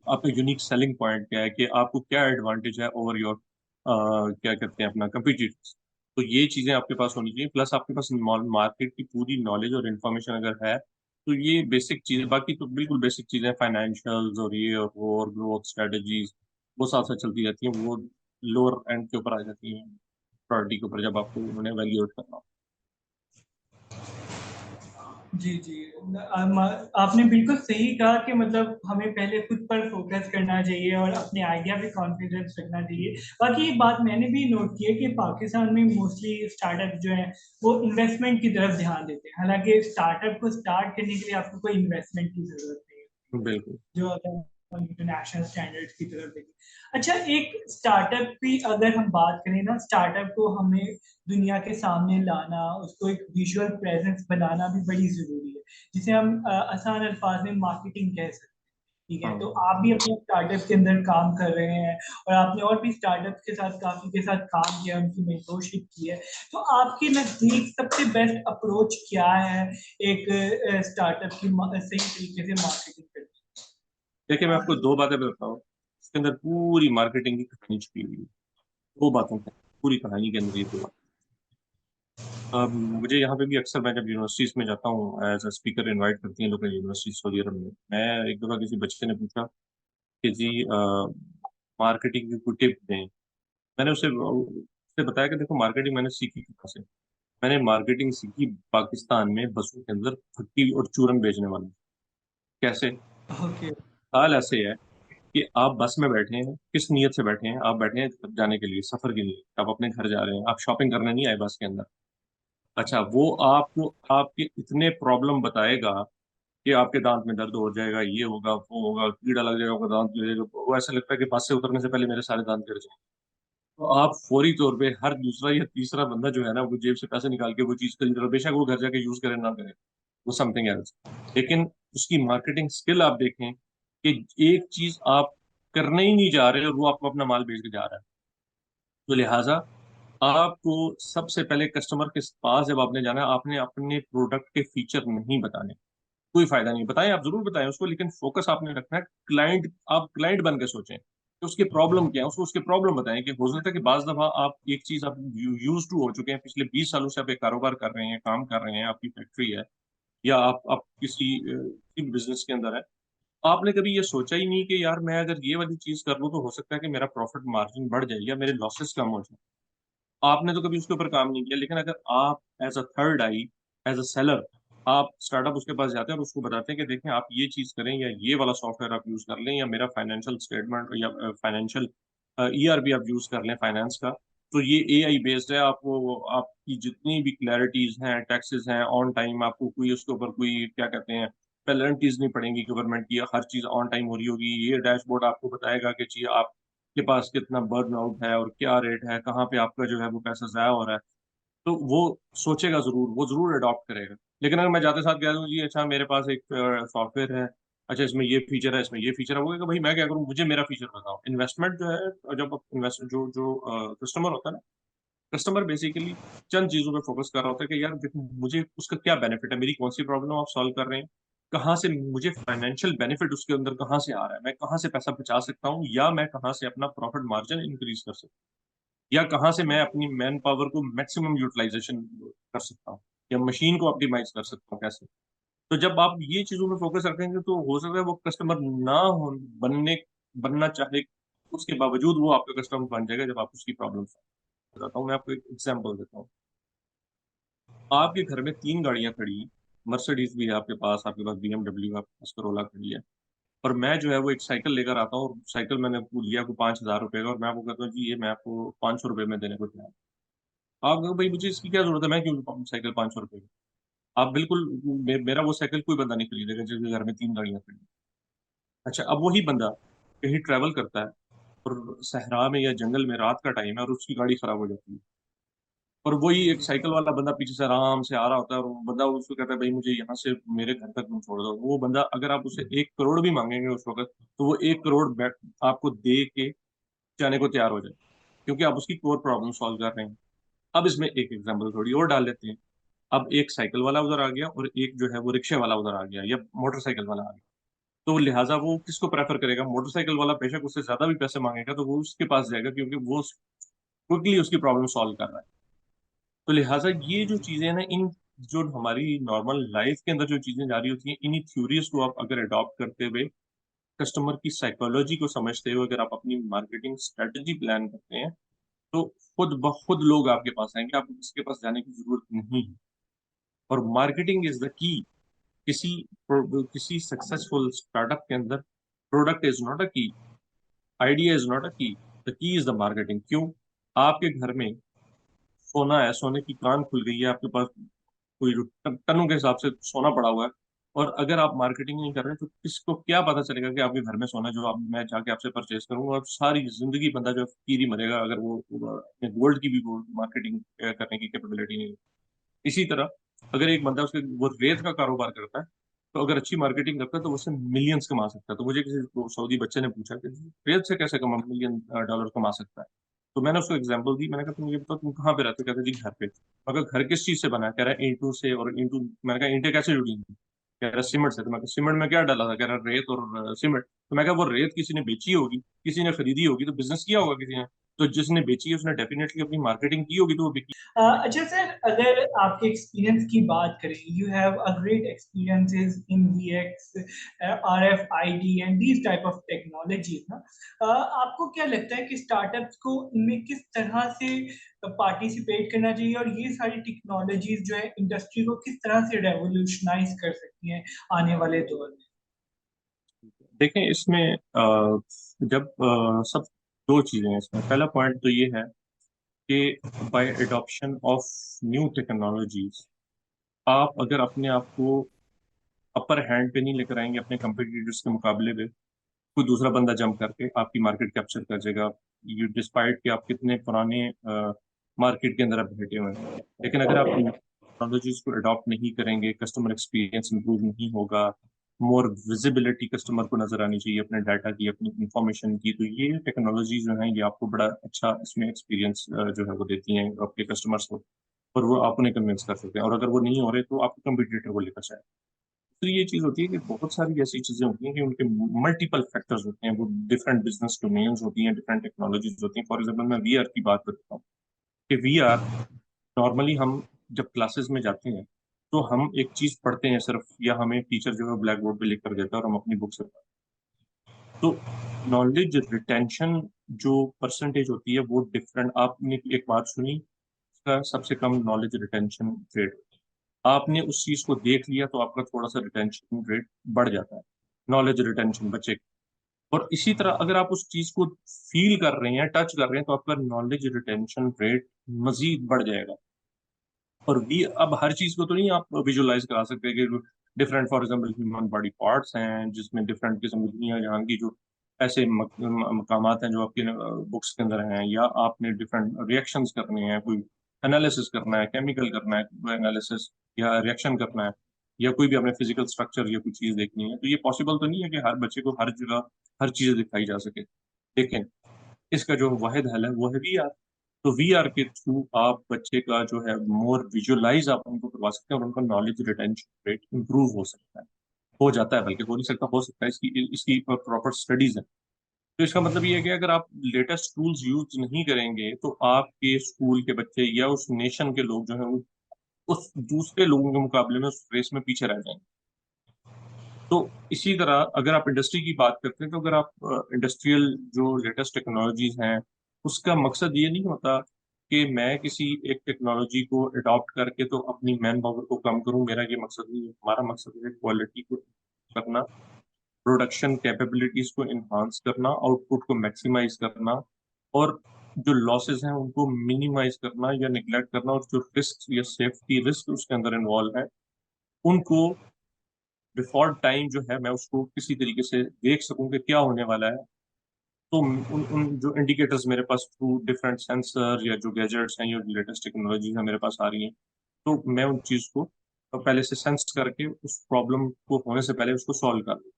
आपका यूनिक सेलिंग पॉइंट क्या है, कि आपको क्या एडवांटेज है ओवर योर क्या कहते हैं अपना कंपिटिटर्स। तो ये चीजें आपके पास होनी चाहिए, प्लस आपके पास मार्केट की पूरी नॉलेज और इन्फॉर्मेशन अगर है, तो ये बेसिक चीजें, बाकी तो बिल्कुल बेसिक चीजें, फाइनेंशियल्स और ये और वो और ग्रोथ स्ट्रेटजीज, वो साथ साथ चलती रहती हैं। वो लोअर एंड के ऊपर आ जाती हैं, प्रायोरिटी के ऊपर, जब आपको उन्हें वैल्यूएट करना हो। जी जी। आपने बिल्कुल सही कहा कि मतलब हमें पहले खुद पर फोकस करना चाहिए और अपने आइडिया पे कॉन्फिडेंस रखना चाहिए। बाकी एक बात मैंने भी नोट की है कि पाकिस्तान में मोस्टली स्टार्टअप जो है वो इन्वेस्टमेंट की तरफ ध्यान देते हैं, हालांकि स्टार्टअप को स्टार्ट करने के लिए आपको कोई इन्वेस्टमेंट की जरूरत नहीं है, बिल्कुल। जो अगर हम इंटरनेशनल स्टैंडर्ड्स की तरफ देखें। अच्छा, एक स्टार्टअप की अगर हम बात करें ना, स्टार्टअप को हमें दुनिया के सामने लाना, उसको एक विजुअल प्रेजेंस बनाना भी बड़ी जरूरी है, जिसे हम आसान अल्फाज में मार्केटिंग कह सकते हैं। ठीक है, तो हाँ, आप भी अपने स्टार्टअप के अंदर काम कर रहे हैं, और आपने और भी स्टार्टअप के साथ काफी के साथ काम किया, उनकी मेंटरशिप की है। तो आपके नजदीक सबसे बेस्ट अप्रोच क्या है एक स्टार्टअप की सही तरीके से मार्केटिंग करने देखिए मैं आपको दो बातें बताता हूँ, इसके अंदर पूरी मार्केटिंग की कहानी छुपी हुई है। दो बातों हैं पूरी कहानी के अंदर, ये दो बात। मुझे यहाँ पे भी अक्सर, मैं जब यूनिवर्सिटीज में जाता हूँ एज अ स्पीकर, इनवाइट करती हैं लोकल यूनिवर्सिटीज सऊदी अरब में। मैं एक दफ़ा किसी बच्चे ने पूछा कि जी मार्केटिंग की कोई टिप दें। मैंने उसे बताया कि देखो, मार्केटिंग मैंने सीखी कहाँ से। मैंने मार्केटिंग सीखी पाकिस्तान में बसों के अंदर फट्टी और चूरन बेचने वाले। कैसे? ओके। हाल ऐसे है कि आप बस में बैठे हैं, किस नीयत से बैठे हैं? आप बैठे हैं जाने के लिए, सफर के लिए, आप अपने घर जा रहे हैं, आप शॉपिंग करने नहीं आए बस के अंदर। अच्छा, वो आपको आपके इतने प्रॉब्लम बताएगा कि आपके दांत में दर्द हो जाएगा, ये होगा, वो होगा, कीड़ा लग जाएगा, आपका दांत गिरेगा। वो ऐसा लगता है कि बस से उतरने से पहले मेरे सारे दांत गिर जाएंगे। तो आप फौरी तौर पे हर दूसरा या तीसरा बंदा जो है ना, वो जेब से पैसे निकाल के वो चीज खरीद रहा है। बेशक वो घर जाके यूज करे ना करे, वो समथिंग एल्स। लेकिन उसकी मार्केटिंग स्किल आप देखें कि एक चीज आप करने ही नहीं जा रहे और वो आपको अपना माल बेच के जा रहा है। तो लिहाजा आपको सबसे पहले कस्टमर के पास जब आपने जाना है, आपने अपने प्रोडक्ट के फीचर नहीं बताने। कोई फायदा नहीं, बताएं, आप जरूर बताएं उसको, लेकिन फोकस आपने रखना है क्लाइंट। आप क्लाइंट बन के सोचें कि उसकी प्रॉब्लम क्या है, उसको उसके प्रॉब्लम बताएं। कि हो सकता है कि बाज दफा आप एक चीज आप यूज टू हो चुके हैं, पिछले 20 सालों से आप एक कारोबार कर रहे हैं, काम कर रहे हैं, आपकी फैक्ट्री है, या आप किसी बिजनेस के अंदर है। आपने कभी ये सोचा ही नहीं कि यार मैं अगर ये वाली चीज कर लूँ तो हो सकता है कि मेरा प्रॉफिट मार्जिन बढ़ जाए या मेरे लॉसेस कम हो जाए। आपने तो कभी उसके ऊपर काम नहीं किया। लेकिन अगर आप as a third eye, as a seller, आप स्टार्टअप उसके पास जाते हैं और उसको बताते हैं कि देखें आप ये चीज करें, या ये वाला सॉफ्टवेयर आप यूज कर लें, या मेरा फाइनेंशियल स्टेटमेंट या फाइनेंशियल ईआरपी आप यूज कर लें फाइनेंस का, तो ये एआई बेस्ड है। आपको आपकी जितनी भी क्लैरिटीज हैं, टैक्सेस हैं ऑन टाइम, आपको कोई उसके ऊपर कोई क्या कहते हैं पेनल्टीज नहीं पड़ेंगी गवर्नमेंट की, हर चीज ऑन टाइम हो रही होगी। ये डैशबोर्ड आपको बताएगा कि जी के पास कितना बर्न आउट है और क्या रेट है, कहाँ पे आपका जो है वो पैसा जाया हो रहा है। तो वो सोचेगा जरूर, वो जरूर अडॉप्ट करेगा। लेकिन अगर मैं जाते साथ कह दूं जी अच्छा मेरे पास एक सॉफ्टवेयर है, अच्छा इसमें ये फीचर है, इसमें ये फीचर है, वो कहेगा भाई मैं क्या करूं, मुझे मेरा फीचर बताओ। इन्वेस्टमेंट जो है, जब इन्वेस्ट जो जो कस्टमर होता है ना, कस्टमर बेसिकली चंद चीजों पे फोकस कर रहा होता है कि यार देखो मुझे उसका क्या बेनिफिट है, मेरी कौन सी प्रॉब्लम आप सॉल्व कर रहे हैं, कहाँ से मुझे फाइनेंशियल बेनिफिट उसके अंदर कहाँ से आ रहा है, मैं कहाँ से पैसा बचा सकता हूँ, या मैं कहाँ से अपना प्रॉफिट मार्जिन इंक्रीज कर सकता हूँ, या कहाँ से मैं अपनी मैन पावर को मैक्सिमम यूटिलाइजेशन कर सकता हूँ, या मशीन को ऑप्टिमाइज कर सकता हूँ कैसे। तो जब आप ये चीजों में फोकस रखेंगे तो हो सकता है वो कस्टमर ना हो बनने बनना चाहे, उसके बावजूद वो आपका कस्टमर बन जाएगा जब आप उसकी प्रॉब्लम बताता हूँ। मैं आपको एक एग्जांपल देता हूँ। आपके घर में 3 गाड़ियां खड़ी हैं, मर्सिडीज भी है आपके पास बीएमडब्ल्यू, आपके पास करोला खड़ी है, और मैं जो है वो एक साइकिल लेकर आता हूँ, और साइकिल मैंने आपको लिया को 5,000 रुपए का, और मैं आपको कहता हूँ जी ये मैं आपको 500 रुपए में देने को तैयार हूँ। आप कहो भाई मुझे इसकी क्या जरूरत है, मैं क्यों लूं साइकिल 500 रुपए की? आप बिल्कुल मेरा वो साइकिल कोई बंदा नहीं खरीदेगा जिसके घर में 3 गाड़ियां खड़ी हैं। अच्छा, अब वही बंदा कहीं ट्रैवल करता है और सहरा में या जंगल में रात का टाइम है और उसकी गाड़ी खराब हो जाती है, और वही एक साइकिल वाला बंदा पीछे से आराम से आ रहा होता है, और वो बंदा उसको कहता है भाई मुझे यहाँ से मेरे घर तक तुम छोड़ दो। वो बंदा अगर आप उसे 1 करोड़ भी मांगेंगे उस वक्त, तो वो 1 करोड़ आपको दे के जाने को तैयार हो जाए, क्योंकि आप उसकी कोर प्रॉब्लम सॉल्व कर रहे हैं। अब इसमें एक एग्जांपल थोड़ी और डाल लेते हैं। अब एक साइकिल वाला उधर आ गया और एक जो है वो रिक्शे वाला उधर आ गया, या मोटरसाइकिल वाला आ गया। तो लिहाजा वो किसको प्रेफर करेगा? मोटरसाइकिल वाला बेशक उससे ज्यादा भी पैसे मांगेगा तो वो उसके पास जाएगा, क्योंकि वो क्विकली उसकी प्रॉब्लम सॉल्व कर रहा है। तो लिहाजा ये जो चीजें हैं ना, इन जो हमारी नॉर्मल लाइफ के अंदर जो चीजें जारी होती हैं, इन्हीं थ्योरीज को आप अगर अडॉप्ट करते हुए, कस्टमर की साइकोलॉजी को समझते हुए अगर आप अपनी मार्केटिंग स्ट्रेटजी प्लान करते हैं, तो खुद ब खुद लोग आपके पास आएंगे, आपको किसके पास जाने की जरूरत नहीं है। और मार्केटिंग इज द की। किसी किसी सक्सेसफुल स्टार्टअप के अंदर प्रोडक्ट इज नॉट अ की, idea is not a the key is the marketing. क्यों? आपके घर में सोना है, सोने की कान खुल गई है, आपके पास कोई टनों के हिसाब से सोना पड़ा हुआ है, और अगर आप मार्केटिंग नहीं कर रहे तो किसको क्या पता चलेगा कि आपके घर में सोना जो आप मैं जाके आपसे परचेज करूंगा, और सारी जिंदगी बंदा जो फकीर ही मरेगा अगर वो अपने गोल्ड की भी वो मार्केटिंग करने की कैपेबिलिटी नहीं है। इसी तरह अगर एक बंदा उसके वो रेत का कारोबार करता है, तो अगर अच्छी मार्केटिंग करता है तो उससे मिलियंस कमा सकता है। तो मुझे किसी सऊदी बच्चे ने पूछा कि रेत से कैसे कमा मिलियन डॉलर कमा सकता है। तो मैंने उसको एग्जांपल दी, मैंने कहा तुम ये बताओ तुम कहाँ पे रहते हो? कहते जी घर पे। मगर घर किस चीज से बना है? कह रहा है ईंटों से, और ईंटों, मैंने कहा ईंटें कैसे जुड़ी हैं? कह रहा है सीमेंट से। तो मैं कहा सीमेंट में क्या डाला था? कह रहा है रेत और सीमेंट। तो मैं कहा वो रेत किसी ने बेची होगी, किसी ने खरीदी होगी, तो बिजनेस किया होगा किसी ने। तो जिसने बेची है उसने डेफिनेटली अपनी मार्केटिंग की होगी, तो वो बिकी। अच्छा सर, अगर आपके एक्सपीरियंस की बात करें, you have a great experiences in VX, RFID and these type of technologies ना, आपको क्या लगता है कि स्टार्टअप्स को इनमें किस तरह से पार्टिसिपेट करना चाहिए, और ये सारी टेक्नोलॉजीज जो है इंडस्ट्री को किस तरह से रेवोल्यूशनाइज कर सकती हैं आने वाले दौर में? देखें इसमें जब सब दो चीजें हैं इसमें। पहला पॉइंट तो ये है कि by adoption of new technologies, आप अगर अपने आप को अपर हैंड पे नहीं लेकर आएंगे अपने कंपटीटर्स के मुकाबले में, कोई दूसरा बंदा जंप करके आपकी मार्केट कैप्चर कर जाएगा, यू डिस्पाइट कि आप कितने पुराने मार्केट के अंदर आप बैठे हुए हैं। लेकिन अगर आप टेक्नोलॉजीज को अडॉप्ट नहीं करेंगे, कस्टमर एक्सपीरियंस इंप्रूव नहीं होगा, मोर विजिबिलिटी कस्टमर को नजर आनी चाहिए अपने डाटा की, अपनी इंफॉर्मेशन की, तो ये टेक्नोलॉजी जो है ये आपको बड़ा अच्छा इसमें एक्सपीरियंस जो है वो देती हैं आपके कस्टमर्स को, और वो आप उन्हें कन्विंस कर सकते हैं। और अगर वो नहीं हो रहे तो आपके कंपटीटर को लेकर जाए। तो ये चीज होती है कि बहुत सारी ऐसी चीजें होती हैं कि उनके मल्टीपल फैक्टर्स होते हैं, वो डिफरेंट बिजनेस डोमेन्स होती हैं, डिफरेंट टेक्नोलॉजीज होती हैं। फॉर एग्जाम्पल मैं वीआर की बात करता हूँ कि वीआर नॉर्मली हम जब क्लासेस में जाते हैं तो हम एक चीज पढ़ते हैं सिर्फ, या हमें टीचर जो है ब्लैक बोर्ड पे लिख कर देता है और हम अपनी बुक से पढ़ते हैं। तो नॉलेज रिटेंशन जो परसेंटेज होती है वो डिफरेंट। आपने एक बात सुनी, इसका सबसे कम नॉलेज रिटेंशन रेट, आपने उस चीज को देख लिया तो आपका थोड़ा सा रिटेंशन रेट बढ़ जाता है, नॉलेज रिटेंशन बचे। और इसी तरह अगर आप उस चीज को फील कर रहे हैं, टच कर रहे हैं, तो आपका नॉलेज रिटेंशन रेट मजीद बढ़ जाएगा। और भी अब हर चीज को तो नहीं आप विजुअलाइज करा सकते कि different, for example human body parts हैं जिसमें डिफरेंट किस्म की दुनिया जहाँ की जो ऐसे मकामात हैं जो आपके बुक्स के अंदर हैं, या आपने डिफरेंट रिएक्शंस करने हैं, कोई एनालिसिस करना है, केमिकल करना है एनालिसिस, या रिएक्शन करना है, या कोई भी आपने फिजिकल स्ट्रक्चर या कोई चीज देखनी है, तो ये पॉसिबल तो नहीं है कि हर बच्चे को हर जगह हर चीज दिखाई जा सके। लेकिन इसका जो वाहिद हल है वो है वीआर। तो वीआर के थ्रू आप बच्चे का जो है मोर विजुअलाइज आप उनको करवा सकते हैं, और उनका नॉलेज रिटेंशन रेट इंप्रूव हो सकता है, हो जाता है, बल्कि हो नहीं सकता, हो सकता है। इसकी इसकी प्रॉपर स्टडीज है। तो इसका मतलब ये है कि अगर आप लेटेस्ट टूल्स यूज नहीं करेंगे तो आपके स्कूल के बच्चे या उस नेशन के लोग जो है वो उस दूसरे लोगों के मुकाबले में उस रेस में पीछे रह जाएंगे। तो इसी तरह अगर आप इंडस्ट्री की बात करते हैं, तो अगर आप इंडस्ट्रियल जो लेटेस्ट टेक्नोलॉजीज हैं, उसका मकसद ये नहीं होता कि मैं किसी एक टेक्नोलॉजी को अडॉप्ट करके तो अपनी मैन पावर को कम करूं। मेरा ये मकसद नहीं है। हमारा मकसद है क्वालिटी को करना, प्रोडक्शन कैपेबिलिटीज को इन्हांस करना, आउटपुट को मैक्सिमाइज करना, और जो लॉसेस हैं उनको मिनिमाइज करना या निगलेक्ट करना, और जो रिस्क या सेफ्टी रिस्क उसके अंदर इन्वॉल्व है उनको बिफोर टाइम जो है मैं उसको किसी तरीके से देख सकूं कि क्या होने वाला है। तो उन उन जो इंडिकेटर्स मेरे पास थ्रू डिफरेंट सेंसर या जो गैजेट्स हैं या लेटेस्ट टेक्नोलॉजी है मेरे पास आ रही हैं, तो मैं उन चीज को पहले से सेंस करके उस प्रॉब्लम को होने से पहले उसको सॉल्व कर दूं।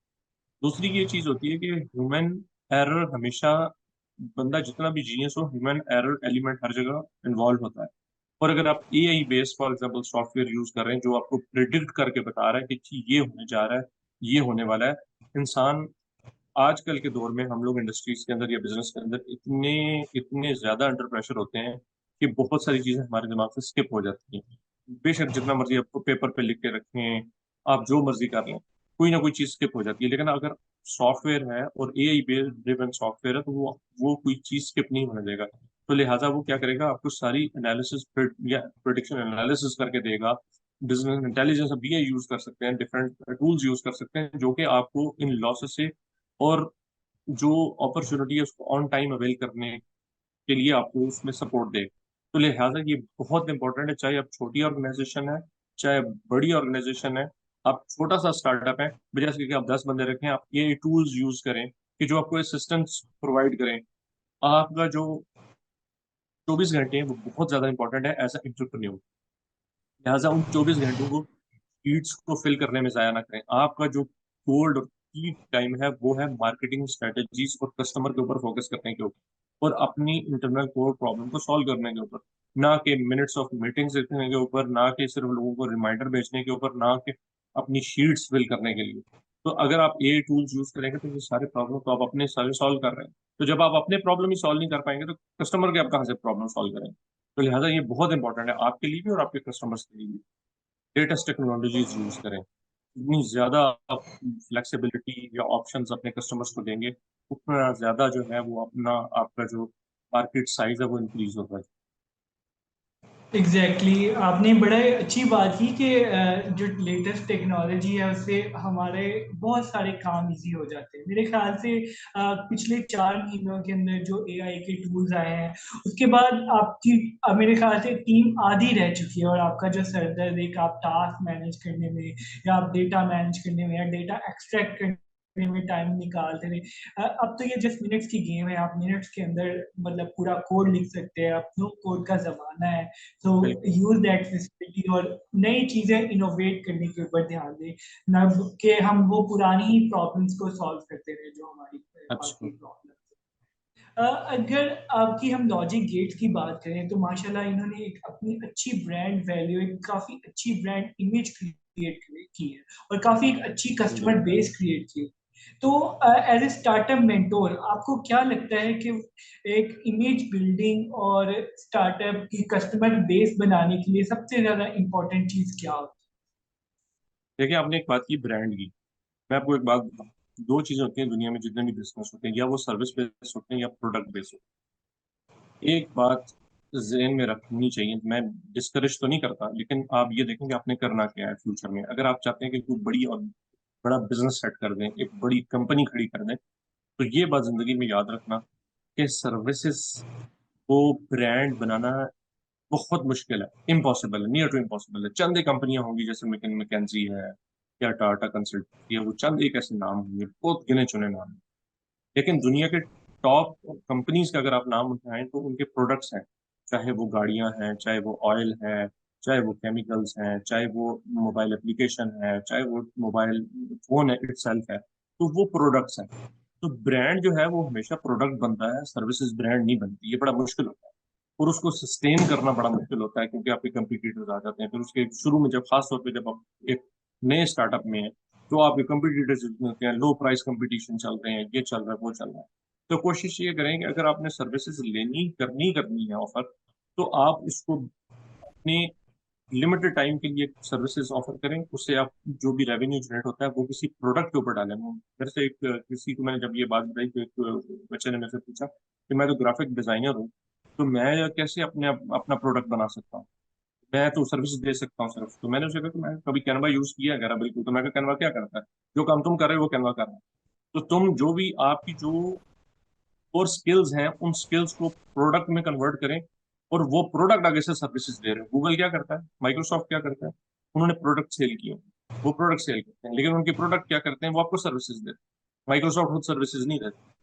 दूसरी ये चीज होती है कि ह्यूमन एरर हमेशा, बंदा जितना भी जीनियस हो, ह्यूमन एरर एलिमेंट हर जगह इन्वॉल्व होता है। और अगर आप AI based for example software use कर रहे हैं जो आपको प्रिडिक्ट करके बता रहा है कि जी ये होने जा रहा है, ये होने वाला है, इंसान आजकल के दौर में हम लोग इंडस्ट्रीज के अंदर या बिजनेस के अंदर इतने इतने ज्यादा अंडर प्रेशर होते हैं कि बहुत सारी चीजें हमारे दिमाग से स्किप हो जाती हैं। बेशक जितना मर्जी आपको पेपर पे लिख के रखें, आप जो मर्जी कर लें, कोई ना कोई चीज स्किप हो जाती है। लेकिन अगर सॉफ्टवेयर है और एआई बेस्ड ड्रिवन सॉफ्टवेयर है तो वो कोई चीज स्किप नहीं होने देगा। तो लिहाजा वो क्या करेगा, आपको सारी एनालिसिस या प्रोडिक्शन एनालिसिस करके देगा। बिजनेस इंटेलिजेंस बीआई यूज कर सकते हैं, डिफरेंट टूल्स यूज कर सकते हैं जो कि आपको इन लॉसेस से और जो अपॉर्चुनिटी है उसको ऑन टाइम अवेल करने के लिए आपको उसमें सपोर्ट दे। तो लिहाजा ये बहुत इंपॉर्टेंट है, चाहे आप छोटी ऑर्गेनाइजेशन है चाहे बड़ी ऑर्गेनाइजेशन है। आप छोटा सा स्टार्टअप है, बजाय इसके कि आप 10 बंदे रखें, आप ये टूल्स यूज करें कि जो आपको असिस्टेंस प्रोवाइड करें। आपका जो 24 घंटे हैं वो बहुत ज्यादा इंपॉर्टेंट है एज ए एंटरप्रेन्योर। लिहाजा उन 24 घंटों को शीट्स को फिल करने में जाया ना करें। आपका जो गोल्ड और की टाइम है वो है मार्केटिंग स्ट्रेटेजीज और कस्टमर के ऊपर फोकस करने के ऊपर, और अपनी इंटरनल कोर प्रॉब्लम को सॉल्व करने के ऊपर, ना कि मिनट्स ऑफ मीटिंग्स रखने के ऊपर, ना कि सिर्फ लोगों को रिमाइंडर भेजने के ऊपर, ना कि अपनी शीट्स फिल करने के लिए। तो अगर आप ए टूल्स यूज करेंगे तो ये सारे प्रॉब्लम तो आप अपने सारे सॉल्व कर रहे हैं। तो जब आप अपने प्रॉब्लम ही सॉल्व नहीं कर पाएंगे तो कस्टमर के आप कहाँ से प्रॉब्लम सॉल्व करेंगे? तो लिहाजा ये बहुत इंपॉर्टेंट है आपके लिए भी और आपके कस्टमर्स के लिए भी। लेटेस्ट टेक्नोलॉजीज यूज करें। जितनी ज्यादा आप फ्लेक्सिबिलिटी या ऑप्शंस अपने कस्टमर्स को देंगे, उतना ज्यादा जो है वो अपना आपका जो मार्केट साइज है वो इंक्रीज होगा। Exactly exactly. आपने बड़ा अच्छी बात की कि जो लेटेस्ट टेक्नोलॉजी है उससे हमारे बहुत सारे काम इजी हो जाते हैं। मेरे ख्याल से पिछले 4 महीनों के अंदर जो एआई के टूल्स आए हैं उसके बाद आपकी मेरे ख्याल से टीम आधी रह चुकी है, और आपका जो सरदर्द एक आप टास्क मैनेज करने में या आप डेटा मैनेज करने में या डेटा एक्सट्रैक्ट करने में टाइम निकालते थे। अब तो ये जस्ट मिनट्स की गेम है, आप मिनट्स के अंदर मतलब पूरा कोड लिख सकते हैं। अब नो कोड का जमाना है, तो बिल्कुल। यूज दैट फैसिलिटी और नई चीजें इनोवेट करने के ऊपर ध्यान दें, ना कि हम वो पुरानी ही प्रॉब्लम्स को सॉल्व करते रहे जो हमारी पास अच्छा। की प्रॉब्लम। अगर आपकी हम लॉजिक गेट्स की बात करें तो माशाल्लाह इन्होंने एक अपनी अच्छी ब्रांड वैल्यू, एक काफी अच्छी ब्रांड इमेज क्रिएट की है और काफी एक अच्छी कस्टमर अल्हम्दुलिल्लाह। बेस क्रिएट की है। तो एज ए स्टार्टअप मेंटोर आपको क्या लगता है कि एक इमेज बिल्डिंग और स्टार्टअप की कस्टमर बेस बनाने के लिए सबसे ज्यादा इंपॉर्टेंट चीज क्या होती देखिए, आपने एक बात की ब्रांड की। मैं आपको एक बात बताऊं। दो चीजें होती हैं दुनिया में जितने भी बिजनेस होते हैं, या वो सर्विस बेस्ड होते हैं या प्रोडक्ट बेस्ड होते हैं। एक बात जेन में रखनी चाहिए, मैं डिस्करेज तो नहीं करता, लेकिन आप ये देखें कि आपने करना क्या है फ्यूचर में। अगर आप चाहते हैं कि कोई बड़ी और बड़ा बिजनेस सेट कर दें, एक बड़ी कंपनी खड़ी कर दें, तो ये बात जिंदगी में याद रखना कि सर्विसेज को ब्रांड बनाना बहुत मुश्किल है, इम्पॉसिबल है, नियर टू इम्पॉसिबल है। चंद एक कंपनियां होंगी जैसे मैकेंजी है या टाटा कंसल्टेंसी है, वो चंद एक ऐसे नाम होंगे, बहुत गिने चुने नाम हैं। लेकिन दुनिया के टॉप कंपनीज का अगर आप नाम उठाएं तो उनके प्रोडक्ट्स हैं, चाहे वो गाड़ियां हैं, चाहे वो ऑयल है, चाहे वो केमिकल्स हैं, चाहे वो मोबाइल एप्लीकेशन है, चाहे वो मोबाइल फोन है इटसेल्फ है, तो वो प्रोडक्ट्स हैं। तो ब्रांड जो है वो हमेशा प्रोडक्ट बनता है, सर्विसेज ब्रांड नहीं बनती। ये बड़ा मुश्किल होता है और उसको सस्टेन करना बड़ा मुश्किल होता है, क्योंकि आपके कंपटीटर्स आ जाते हैं। फिर उसके शुरू में, जब खास तौर पे जब आप एक नए स्टार्टअप में हैं, तो आपके कंपटीटर्स होते हैं, लो प्राइस कंपटीशन चल रहे हैं, ये चल रहा है, वो चल रहा है। तो कोशिश ये करें कि अगर आपने सर्विसेज करनी है ऑफर, तो आप उसको अपने लिमिटेड टाइम के लिए सर्विसेज ऑफर करें। उससे आप जो भी रेवेन्यू जनरेट होता है वो किसी प्रोडक्ट के ऊपर डालें। मेरे से एक किसी को मैंने जब ये बात बताई तो एक बच्चे ने मेरे से पूछा कि मैं तो ग्राफिक डिजाइनर हूँ, तो मैं कैसे अपना प्रोडक्ट बना सकता हूँ, मैं तो सर्विस दे सकता हूँ सिर्फ। तो मैंने उसे कहा कि मैं कभी कैनवा यूज किया है, बिल्कुल। तो मैं कहा कैनवा क्या करता है? जो काम तुम कर रहे हो वो कैनवा कर रहा है। तो तुम जो भी आपकी जो और स्किल्स हैं, उन स्किल्स को प्रोडक्ट में कन्वर्ट करें, और वो प्रोडक्ट आगे से सर्विसेज दे रहे हैं। गूगल क्या करता है, माइक्रोसॉफ्ट क्या करता है? उन्होंने प्रोडक्ट सेल किए, वो प्रोडक्ट सेल करते हैं, लेकिन उनके प्रोडक्ट क्या करते हैं, वो आपको सर्विसेज देते हैं। माइक्रोसॉफ्ट खुद सर्विसेज नहीं देते।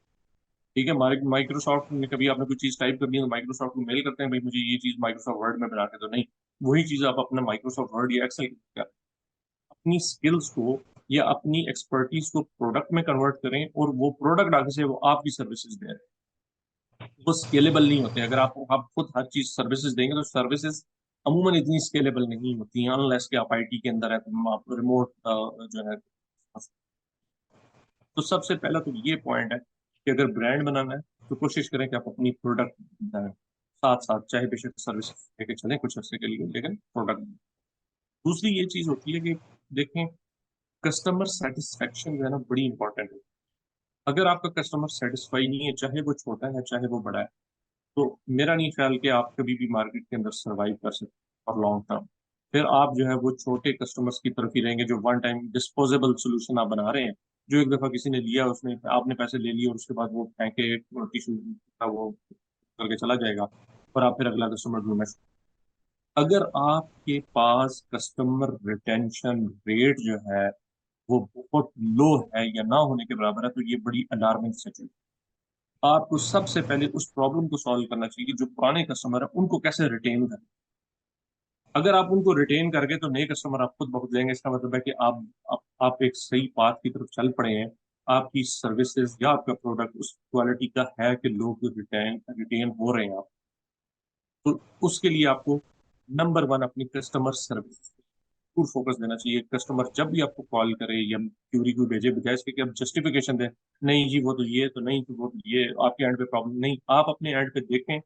ठीक है, माइक्रोसॉफ्ट में कभी आपने कोई चीज टाइप करनी है तो माइक्रोसॉफ्ट को मेल करते हैं, भाई मुझे ये चीज माइक्रोसॉफ्ट वर्ड में बना के दो। नहीं, वही चीज आप अपना माइक्रोसॉफ्ट वर्ड या एक्सेल कर अपनी स्किल्स को या अपनी एक्सपर्टीज को प्रोडक्ट में कन्वर्ट करें, और वो प्रोडक्ट आगे से वो आपकी सर्विसेज दे रहे हैं। वो स्केलेबल नहीं होते। अगर आप खुद हर चीज सर्विसेज देंगे तो सर्विसेज अमूमन इतनी स्केलेबल नहीं होती हैं, अनलेस कि आप आईटी के अंदर है तो आप रिमोट जो है। तो सबसे पहला तो ये पॉइंट है कि अगर ब्रांड बनाना है तो कोशिश करें कि आप अपनी प्रोडक्ट बनाएं, साथ साथ चाहे बेशक सर्विस लेके चलें कुछ अर्से के लिए, लेकिन प्रोडक्ट। दूसरी ये चीज होती है कि देखें, कस्टमर सेटिस्फेक्शन जो है ना बड़ी इंपॉर्टेंट है। अगर आपका कस्टमर सेटिस्फाई नहीं है, चाहे वो छोटा है चाहे वो बड़ा है, तो मेरा नहीं ख्याल कि आप कभी भी मार्केट के अंदर सरवाइव कर सकते और लॉन्ग टर्म। फिर आप जो है वो छोटे कस्टमर्स की तरफ ही रहेंगे, जो वन टाइम डिस्पोजेबल सोल्यूशन आप बना रहे हैं, जो एक दफा किसी ने लिया, उसने आपने पैसे ले लिए और उसके बाद वो फेंके टिश्यू का वो करके चला जाएगा, और आप फिर अगला कस्टमर ढूंढना अगर आपके पास कस्टमर रिटेंशन रेट जो है वो बहुत लो है या ना होने के बराबर है, तो ये बड़ी अलार्मिंग सिचुएशन। आपको सबसे पहले उस प्रॉब्लम को सॉल्व करना चाहिए कि जो पुराने कस्टमर है उनको कैसे रिटेन करें। अगर आप उनको रिटेन करके तो नए कस्टमर आप खुद बहुत लेंगे, इसका मतलब है कि आप एक सही पाथ की तरफ चल पड़े हैं। आपकी सर्विसेज या आपका प्रोडक्ट उस क्वालिटी का है कि लोग रिटेन रिटेन हो रहे हैं तो उसके लिए आपको नंबर वन अपनी कस्टमर सर्विस। भरपूर फोकस देना चाहिए। कस्टमर जब भी आपको कॉल करे या क्यूरी को भेजे, बजाय इसके कि आप जस्टिफिकेशन दें, नहीं जी वो तो ये, तो नहीं तो वो तो ये, आपके एंड पे प्रॉब्लम नहीं, आप अपने एंड पे देखें।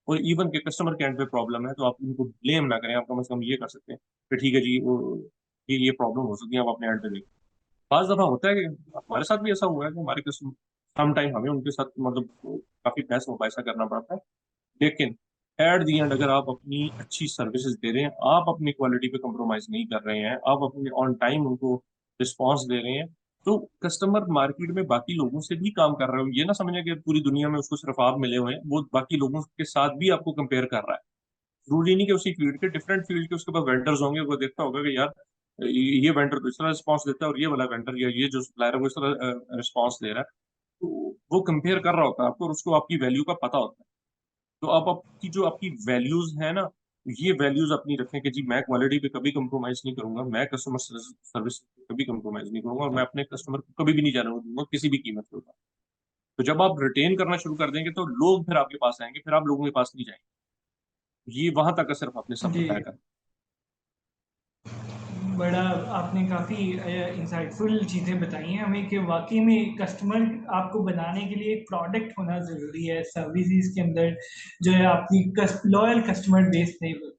और इवन के कस्टमर के एंड पे प्रॉब्लम है तो आप उनको ब्लेम ना करें, आप कम से कम ये कर सकते हैं कि ठीक है जी, वो ये प्रॉब्लम हो सकती है, आप अपने एंड पे देखें। बाज दफा होता है कि हमारे साथ भी ऐसा हुआ है कि हमारे कस्टमर, सम टाइम हमें उनके साथ मतलब काफी बहस मुबाहिसा करना पड़ता है, लेकिन एट दी एंड अगर आप अपनी अच्छी सर्विसेज दे रहे हैं, आप अपनी क्वालिटी पे कंप्रोमाइज नहीं कर रहे हैं, आप अपने ऑन टाइम उनको रिस्पॉन्स दे रहे हैं, तो कस्टमर मार्केट में बाकी लोगों से भी काम कर रहे हो। ये ना समझे कि पूरी दुनिया में उसको सिर्फ आप मिले हुए हैं, वो बाकी लोगों के साथ भी आपको कंपेयर कर रहा है। जरूरी नहीं कि उसी फील्ड के, डिफरेंट फील्ड के उसके पास वेंडर्स होंगे, वो देखता होगा कि यार ये वेंडर तो इस तरह रिस्पॉन्स देता है और ये वाला वेंडर या ये जो सप्लायर है वो इस तरह रिस्पॉन्स दे रहा है। तो वो कंपेयर कर रहा होता है आपको, और उसको आपकी वैल्यू का पता होता है। तो आप आपकी जो आपकी वैल्यूज है ना, ये वैल्यूज अपनी रखें कि जी मैं क्वालिटी पे कभी कंप्रोमाइज नहीं करूंगा, मैं कस्टमर सर्विस पे कभी कंप्रोमाइज नहीं करूंगा, और मैं अपने कस्टमर को कभी भी नहीं जाने दूंगा किसी भी कीमत के ऊपर। तो जब आप रिटेन करना शुरू कर देंगे तो लोग फिर आपके पास आएंगे, फिर आप लोगों के पास नहीं जाएंगे। ये वहां तक का सिर्फ आपने सफर जी, तय करना। बड़ा आपने काफ़ी इंसाइटफुल चीज़ें बताई हैं हमें कि वाकई में कस्टमर आपको बनाने के लिए एक प्रोडक्ट होना ज़रूरी है सर्विसेज के अंदर, जो है आपकी लॉयल कस्टमर बेस नहीं बनती है।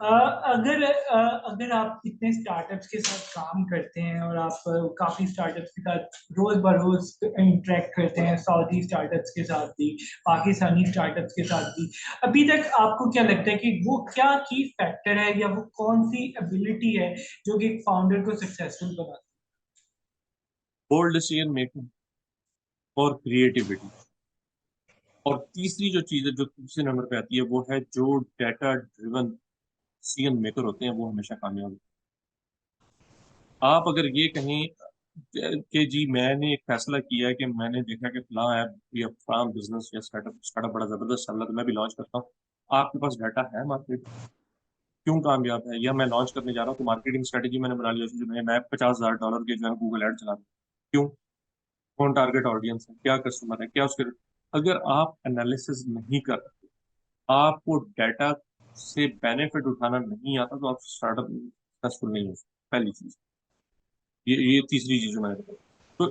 अगर आप इतने स्टार्टअप्स के साथ काम करते हैं और आप काफ़ी स्टार्टअप्स के साथ रोज़ बरोज़ इंटरेक्ट करते हैं, सऊदी स्टार्टअप्स के साथ भी, पाकिस्तानी स्टार्टअप्स के साथ भी, अभी तक आपको क्या लगता है कि वो क्या की फैक्टर है या वो कौन सी एबिलिटी है जो कि एक फाउंडर को सक्सेसफुल बनाती बोल्ड डिसीजन मेकिंग और क्रिएटिविटी। और तीसरी जो चीज है जो तीसरे नंबर पे आती है, वो है जो डेटा ड्रिवन डिसीजन मेकर होते हैं, वो हमेशा कामयाब होते हैं। आप अगर ये कहें कि जी मैंने एक फैसला किया है कि मैंने देखा कि फलां ऐप या फलां बिजनेस या स्टार्टअप स्टार्टअप बड़ा जबरदस्त चल रहा है तो मैं भी लॉन्च करता हूँ, आपके पास डाटा है मार्केट, क्यों कामयाब है, या मैं लॉन्च करने जा रहा हूँ तो मार्केटिंग स्ट्रेटेजी मैंने बना लिया, जो मैं $50,000 के जो है गूगल एड चला रहा हूँ। क्यों? कौन टारगेट ऑडियंस है, क्या कस्टमर है, क्या उसके, अगर आप एनालिसिस नहीं कर, आपको डाटा से बेनिफिट उठाना नहीं आता, तो आप स्टार्टअप सक्सेसफुल नहीं हो सकते। पहली चीज ये तीसरी चीज जो मैंने बताई। तो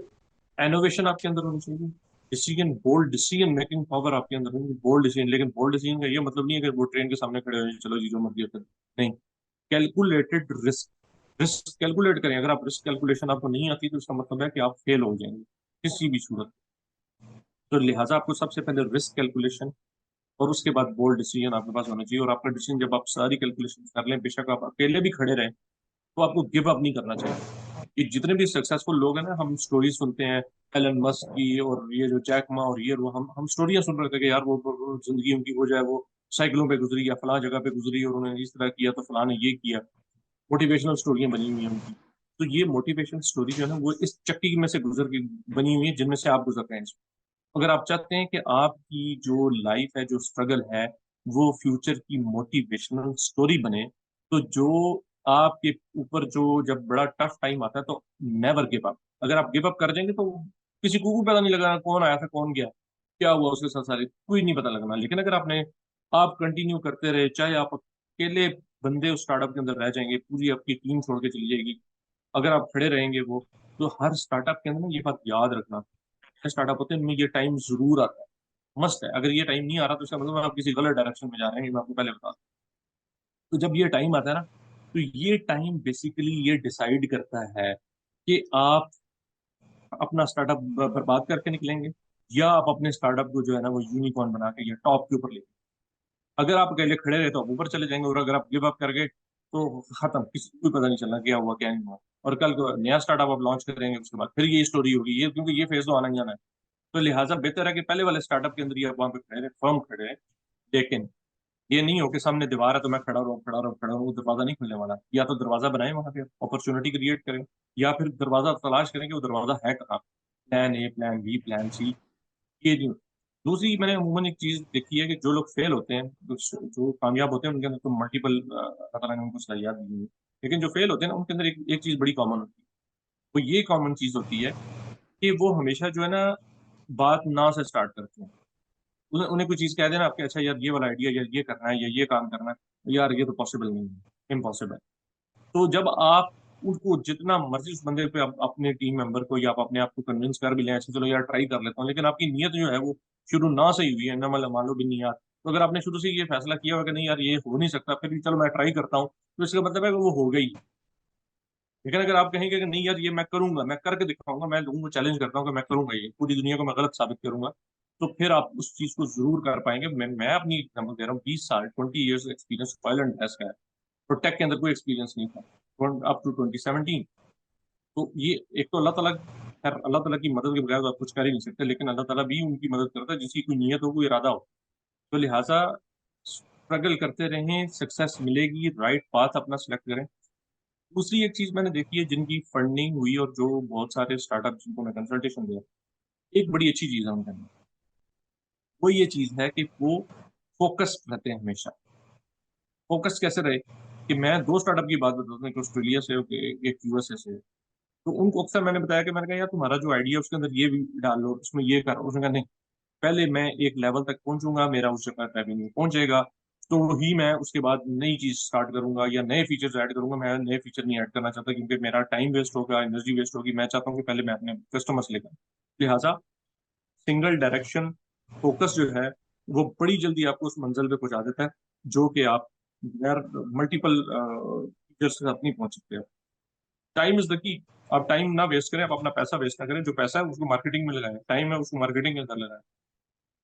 एनोवेशन आपके अंदर होनी चाहिए, decision, bold decision making power आपके अंदर होनी चाहिए, बोल्ड डिसीजन। लेकिन बोल्ड डिसीजन का ये मतलब नहीं है कि वो ट्रेन के सामने खड़े हो चलो जी जो मर्जी कर, नहीं। कैलकुलेटेड रिस्क, रिस्क कैलकुलेट करें। अगर आप रिस्क कैलकुलेशन आपको नहीं आती तो इसका मतलब है कि आप फेल हो जाएंगे किसी भी सूरत। तो लिहाजा आपको सबसे पहले रिस्क कैलकुलेशन और उसके बाद बोल्ड डिसीजन आपके पास होना चाहिए। और आपका डिसीजन जब आप सारी कैलकुलेशन कर लें, बेशक आप अकेले भी खड़े रहें, तो आपको गिव अप नहीं करना चाहिए। ये जितने भी सक्सेसफुल लोग हैं ना, हम स्टोरी सुनते हैं एलन मस्क की और ये जो जैक मा और ये वो, हम स्टोरियां सुन रहे थे कि यार वो जिंदगी उनकी हो जाए, वो साइकिलों पे गुजरी या फलां जगह पे गुजरी और उन्होंने इस तरह किया तो फलां ने ये किया, मोटिवेशनल स्टोरियां बनी हुई हैं उनकी। तो ये मोटिवेशनल स्टोरी जो है ना, वो इस चक्की में से गुजर के बनी हुई है जिनमें से आप गुजर रहे हैं। अगर आप चाहते हैं कि आपकी जो लाइफ है, जो स्ट्रगल है, वो फ्यूचर की मोटिवेशनल स्टोरी बने, तो जो आपके ऊपर जो जब बड़ा टफ टाइम आता है तो नेवर गिव अप। अगर आप गिव अप कर जाएंगे तो किसी को भी पता नहीं लगना कौन आया था कौन गया, क्या हुआ उसके साथ, सारे कोई नहीं पता लगना। लेकिन अगर आप कंटिन्यू करते रहे, चाहे आप अकेले बंदे उस स्टार्टअप के अंदर रह जाएंगे, पूरी आपकी टीम छोड़ के चली जाएगी, अगर आप खड़े रहेंगे वो, तो हर स्टार्टअप के अंदर ना ये बात याद रखना, स्टार्टअप होते हैं उनमें ये टाइम जरूर आता है, मस्ट है। अगर ये टाइम नहीं आ रहा तो इसका मतलब आप किसी गलत डायरेक्शन में जा रहे हैं, ये मैं आपको पहले बता दूं। तो जब ये टाइम आता है ना, तो ये टाइम बेसिकली ये डिसाइड करता है कि आप अपना स्टार्टअप बर्बाद करके निकलेंगे, या आप अपने स्टार्टअप को जो है ना वो यूनिकॉर्न बना के या टॉप के ऊपर ले। अगर आप अकेले खड़े रहे तो आप ऊपर चले जाएंगे, और अगर आप गिव अप कर गए तो खत्म, किसी को भी पता नहीं चलना क्या हुआ क्या नहीं हुआ। और कल को नया स्टार्टअप आप लॉन्च करेंगे, उसके बाद फिर ये स्टोरी होगी, ये क्योंकि ये फेज तो आना ही आना है। तो लिहाजा बेहतर है कि पहले वाले स्टार्टअप के अंदर ही आप वहां पे खड़े रहे, फर्म खड़े रहे। लेकिन ये नहीं हो कि सामने दीवार है तो मैं खड़ा रहूं खड़ा रहूं खड़ा रहूं, वो दरवाजा नहीं खुलने वाला। या तो दरवाजा बनाए वहां पे, अपॉर्चुनिटी क्रिएट करें, या फिर दरवाजा तलाश करें कि वो दरवाजा है कहाँ। Plan A, plan B, plan C, ये नहीं। दूसरी मैंने अमूमन एक चीज देखी है कि जो लोग फेल होते हैं, जो कामयाब होते हैं, उनके अंदर तो मल्टीपल अल्लाह ताला ने उनको सलाहियत दी हुई है। लेकिन जो फेल होते हैं ना, उनके अंदर एक चीज बड़ी कॉमन होती है। वो ये कॉमन चीज होती है कि वो हमेशा जो है ना, बात ना से स्टार्ट करते हैं। उन्हें उन्हें कोई चीज कह देना आपके, अच्छा यार ये वाला आइडिया, या ये करना है या ये काम करना है, यार ये तो पॉसिबल नहीं है, इम्पॉसिबल। तो जब आप उसको जितना मर्जी उस बंदे पे अपने टीम मेंबर को या आप अपने आप को कन्विंस कर भी लें, अच्छा चलो यार ट्राई कर लेता हूँ, लेकिन आपकी नीयत जो है वो शुरू ना सही हुई है ना, मतलब मान लो भी नहीं यार, तो अगर आपने शुरू से ये फैसला किया होगा कि नहीं यार ये हो नहीं सकता, फिर भी चलो मैं ट्राई करता हूँ, तो इसका मतलब है कि वो हो गई। लेकिन अगर आप कहेंगे कि नहीं यार ये मैं करूंगा, मैं करके दिखाऊंगा, मैं लोगों को चैलेंज करता हूँ कि मैं करूंगा, ये पूरी दुनिया को मैं गलत साबित करूंगा, तो फिर आप उस चीज को जरूर कर पाएंगे। मैं अपनी एग्जाम्पल दे रहा हूँ, 20 साल 20 years experience oil and gas का है, तो टेक के अंदर कोई एक्सपीरियंस नहीं था अप टू 2017। तो ये एक तो अल्लाह ताला, खैर अल्लाह ताला की मदद के बगैर तो आप कुछ कर ही नहीं सकते, लेकिन अल्लाह ताला भी उनकी मदद करता है जिसकी कोई नीयत हो, कोई इरादा हो। तो लिहाजा स्ट्रगल करते रहें, सक्सेस मिलेगी, राइट पाथ अपना सिलेक्ट करें। दूसरी एक चीज मैंने देखी है, जिनकी फंडिंग हुई और जो बहुत सारे स्टार्टअप जिनको मैं कंसल्टेशन दिया, एक बड़ी अच्छी चीज है उनके अंदर, वो ये चीज है कि वो फोकस रहते हैं हमेशा। फोकस कैसे रहे कि मैं दो स्टार्टअप की बात बताता हूँ, एक ऑस्ट्रेलिया से एक यूएसए से। तो उनको अक्सर मैंने बताया कि मैंने कहा यार तुम्हारा जो आइडिया है उसके अंदर ये भी डाल लो, उसमें ये करो। उसने कहा नहीं, पहले मैं एक लेवल तक पहुंचूंगा, मेरा उस जगह रेवेन्यू पहुंचेगा, तो ही मैं उसके बाद नई चीज स्टार्ट करूंगा या नए फीचर्स ऐड करूंगा। मैं नए फीचर नहीं ऐड करना चाहता क्योंकि मेरा टाइम वेस्ट होगा, एनर्जी वेस्ट होगी। मैं चाहता हूँ कि पहले मैं अपने कस्टमर्स लेकर, लिहाजा सिंगल डायरेक्शन फोकस जो है वो बड़ी जल्दी आपको उस मंजिल पे पहुंचा देता है, जो कि आप यार मल्टीपल फीचर्स के साथ नहीं पहुंच सकते। Time is the key. आप टाइम ना वेस्ट करें, आप अपना पैसा वेस्ट ना करें, जो पैसा है उसको मार्केटिंग में लगाएं, टाइम है उसको मार्केटिंग के अंदर लगाएं।